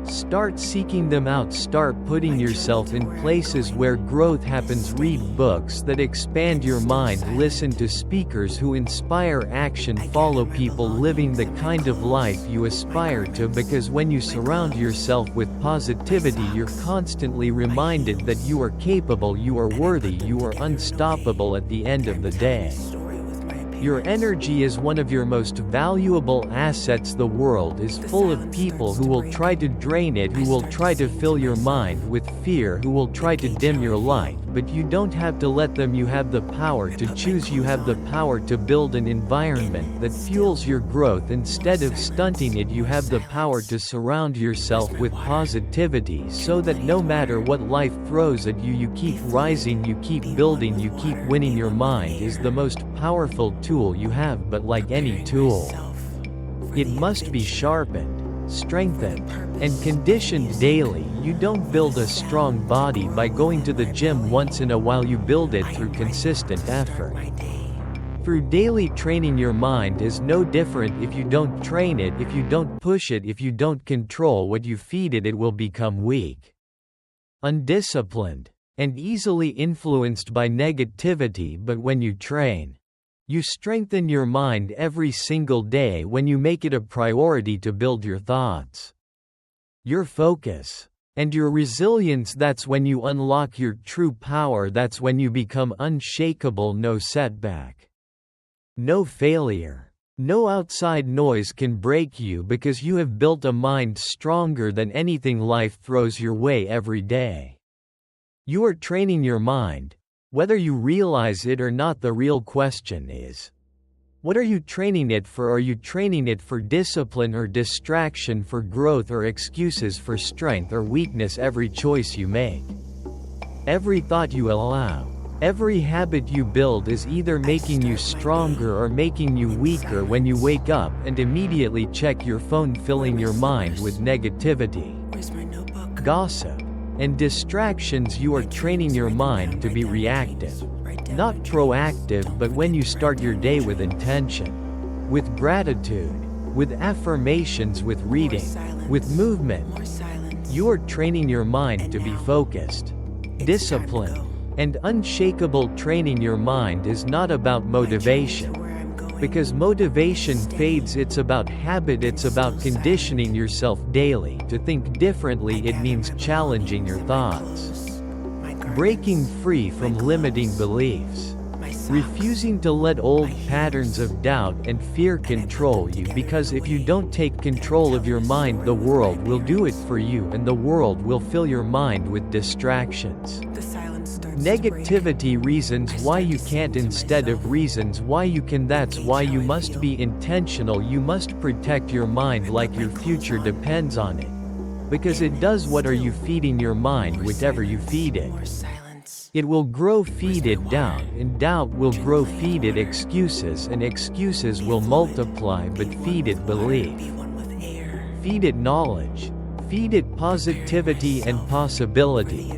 start seeking them out. Start putting yourself in places where growth happens. Read books that expand your mind. Listen to speakers who inspire action. Follow people living the kind of life you aspire to, because when you surround yourself with positivity, you're constantly reminded that you are capable, you are worthy, you are unstoppable at the end of the day. Your energy is one of your most valuable assets. The world is full of people who will try to drain it, who will try to fill your mind with fear, who will try to dim your light, but you don't have to let them. You have the power to choose. You have the power to build an environment that fuels your growth instead of stunting it. You have the power to surround yourself with positivity so that no matter what life throws at you, you keep rising, you keep building, you keep winning. Your mind is the most powerful tool you have, but like any tool, it must be sharpened, strengthened, and conditioned daily. You don't build a strong body by going to the gym once in a while. You build it through consistent effort. Through daily training. Your mind is no different. If you don't train it, if you don't push it, if you don't control what you feed it, it will become weak, undisciplined, and easily influenced by negativity. But when you train, you strengthen your mind every single day. When you make it a priority to build your thoughts, your focus, and your resilience, that's when you unlock your true power. That's when you become unshakable. No setback, no failure, no outside noise can break you, because you have built a mind stronger than anything life throws your way every day. You are training your mind, whether you realize it or not. The real question is, what are you training it for? Are you training it for discipline or distraction, for growth or excuses, for strength or weakness? Every choice you make, every thought you allow, every habit you build is either making you stronger or making you weaker. When you wake up and immediately check your phone, filling your mind with negativity, gossip, and distractions, you are training your mind to be reactive, not proactive. But when you start your day with intention, with gratitude, with affirmations, with reading, with movement, you are training your mind to be focused, disciplined, and unshakable. Training your mind is not about motivation, because motivation fades. It's about habit. It's about conditioning yourself daily to think differently. It means challenging your thoughts, breaking free from limiting beliefs, refusing to let old patterns of doubt and fear control you. Because if you don't take control of your mind, the world will do it for you, and the world will fill your mind with distractions, negativity, reasons why you can't instead of reasons why you can. That's why you must be intentional. You must protect your mind like your future depends on it, because it does. What are you feeding your mind? Whatever you feed it, it will grow. Feed it doubt, and doubt will grow. Feed it excuses, and excuses will multiply. But feed it belief, feed it knowledge, feed it positivity and possibility.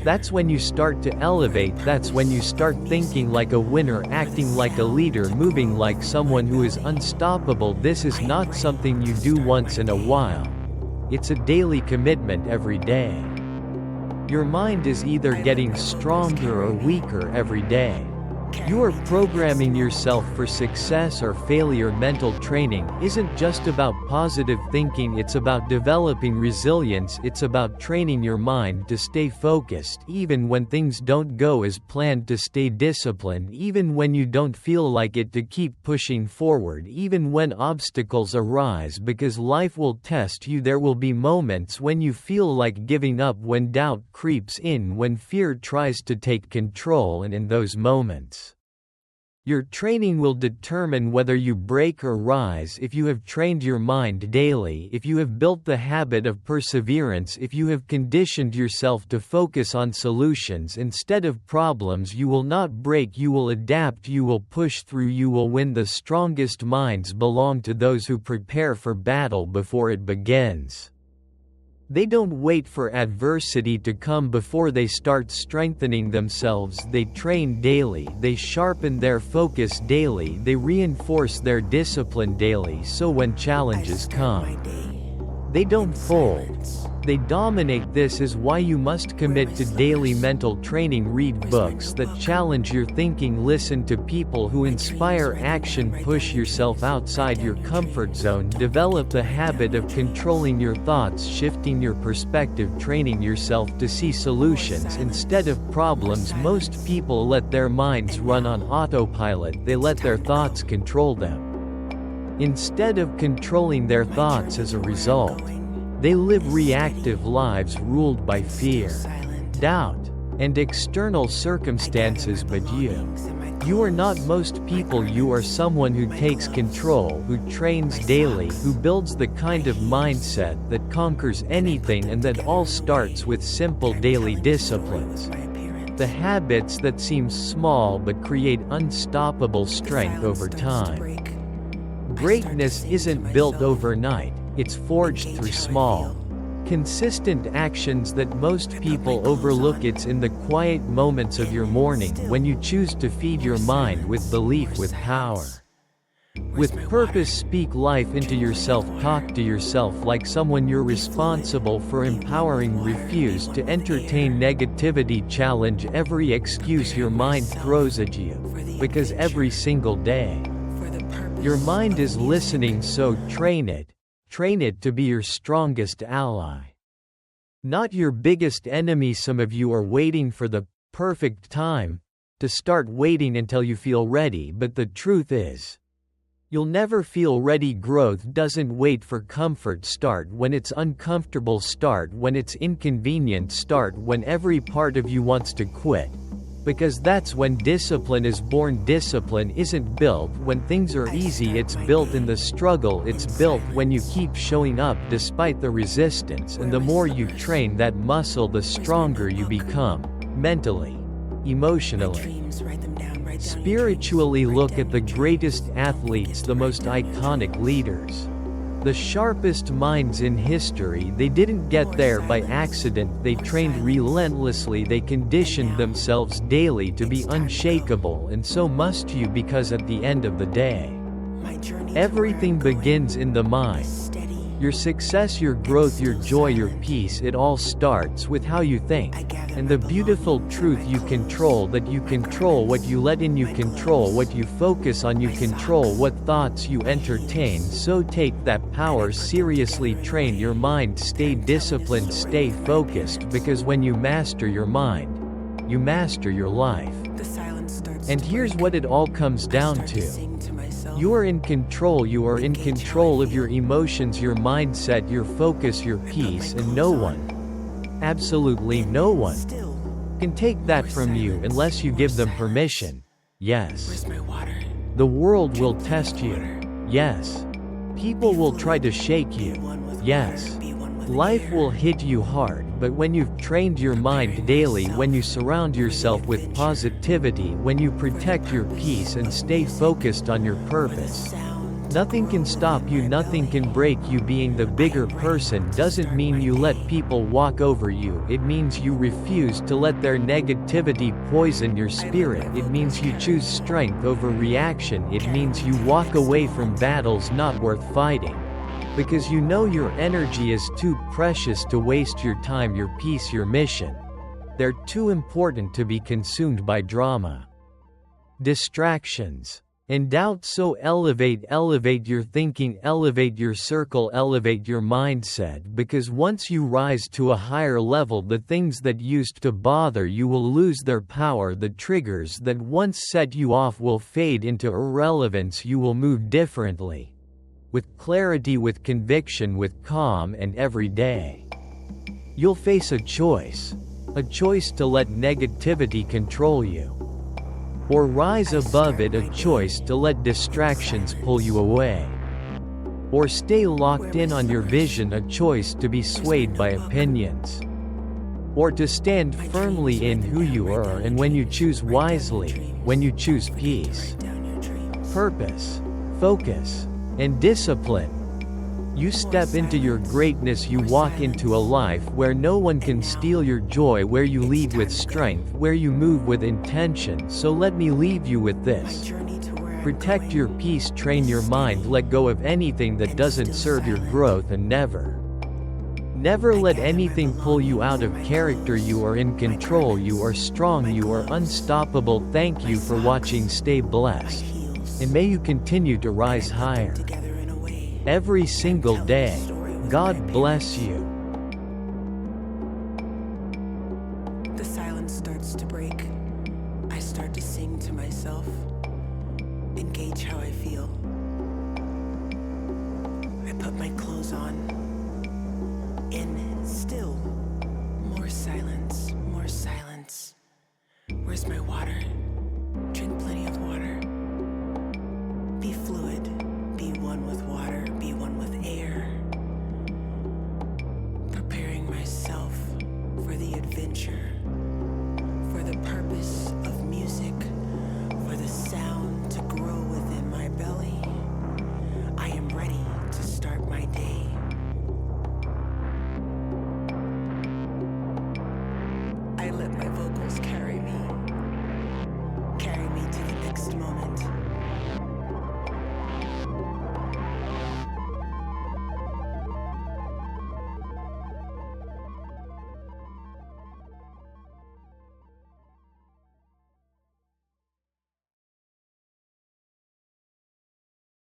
That's when you start to elevate. That's when you start thinking like a winner, acting like a leader, moving like someone who is unstoppable. This is not something you do once in a while. It's a daily commitment every day. Your mind is either getting stronger or weaker every day. You are programming yourself for success or failure. Mental training isn't just about positive thinking, it's about developing resilience, it's about training your mind to stay focused even when things don't go as planned, to stay disciplined even when you don't feel like it, to keep pushing forward even when obstacles arise, because life will test you. There will be moments when you feel like giving up, when doubt creeps in, when fear tries to take control, and in those moments, your training will determine whether you break or rise. If you have trained your mind daily, if you have built the habit of perseverance, if you have conditioned yourself to focus on solutions instead of problems, you will not break, you will adapt, you will push through, you will win. The strongest minds belong to those who prepare for battle before it begins. They don't wait for adversity to come before they start strengthening themselves. They train daily, they sharpen their focus daily, they reinforce their discipline daily, so when challenges come, they don't fold. They dominate. This is why you must commit to daily mental training. Read books that challenge your thinking, listen to people who inspire action, push yourself outside your comfort zone, develop the habit of controlling your thoughts, shifting your perspective, training yourself to see solutions instead of problems. Most people let their minds run on autopilot, they let their thoughts control them. Instead of controlling their thoughts, as a result, they live reactive lives ruled by fear, doubt, and external circumstances. But you are not most people. You are someone who takes control, who trains daily, who builds the kind of mindset that conquers anything, and that all starts with simple daily disciplines. The habits that seem small but create unstoppable strength over time. Greatness isn't built overnight. It's forged through small, consistent actions that most people overlook. It's in the quiet moments of your morning, when you choose to feed your mind with belief, with power, with purpose. Speak life into yourself. Talk to yourself like someone you're responsible for empowering. Refuse to entertain negativity. Challenge every excuse your mind throws at you, because every single day, your mind is listening. So train it. Train it to be your strongest ally, not your biggest enemy. Some of you are waiting for the perfect time to start, waiting until you feel ready, but the truth is, you'll never feel ready. Growth doesn't wait for comfort. Start when it's uncomfortable. Start when it's inconvenient. Start when every part of you wants to quit. Because that's when discipline is born. Discipline isn't built when things are easy, it's built in the struggle. It's built when you keep showing up despite the resistance, and the more you train that muscle, the stronger you become, mentally, emotionally, spiritually. Look at the greatest athletes, the most iconic leaders, the sharpest minds in history. They didn't get there by accident. They trained relentlessly. They conditioned themselves daily to be unshakable, and so must you, because at the end of the day, everything begins in the mind. Your success, your growth, your joy, your peace, it all starts with how you think. And the beautiful truth, you control that. You control what you let in, you control what you focus on, you control what thoughts you entertain. So take that power seriously. Train your mind. Stay disciplined, stay focused, because when you master your mind, you master your life. And here's what it all comes down to. You are in control. You are in control of your emotions, your mindset, your focus, your peace, and no one, absolutely no one, can take that from you unless you give them permission. Yes. The world will test you. Yes. People will try to shake you. Yes. Life will hit you hard, but when you've trained your mind daily, when you surround yourself with positivity, when you protect your peace and stay focused on your purpose, nothing can stop you, nothing can break you. Being the bigger person doesn't mean you let people walk over you. It means you refuse to let their negativity poison your spirit. It means you choose strength over reaction. It means you walk away from battles not worth fighting, because you know your energy is too precious to waste. Your time, your peace, your mission, they're too important to be consumed by drama. Distractions. In doubt, so elevate your thinking, elevate your circle, elevate your mindset, because once you rise to a higher level, the things that used to bother you will lose their power, the triggers that once set you off will fade into irrelevance, you will move differently. With clarity, with conviction, with calm, and every day. You'll face a choice to let negativity control you. Or rise above it, a choice to let distractions pull you away. Or stay locked in on your vision, a choice to be swayed by opinions. Or to stand firmly in who you are, and when you choose wisely, when you choose peace, purpose, focus, and discipline, you step into your greatness. You walk into a life where no one can steal your joy, where you lead with strength, where you move with intention. So let me leave you with this. Protect your peace, train your mind, let go of anything that doesn't serve your growth, and never let anything pull you out of character. You are in control, you are strong, you are unstoppable. Thank you for watching. Stay blessed, and may you continue to rise higher every single day. God bless you. The silence starts to break. I start to sing to myself, engage how I feel. I put my clothes on, and still more silence, more silence. Where's my water? Drink plenty of water. Be fluid, be one with water, be one with air. Preparing myself for the adventure, for the purpose of music, for the sound to grow within my belly. I am ready to start my day. I let my vocals carry me.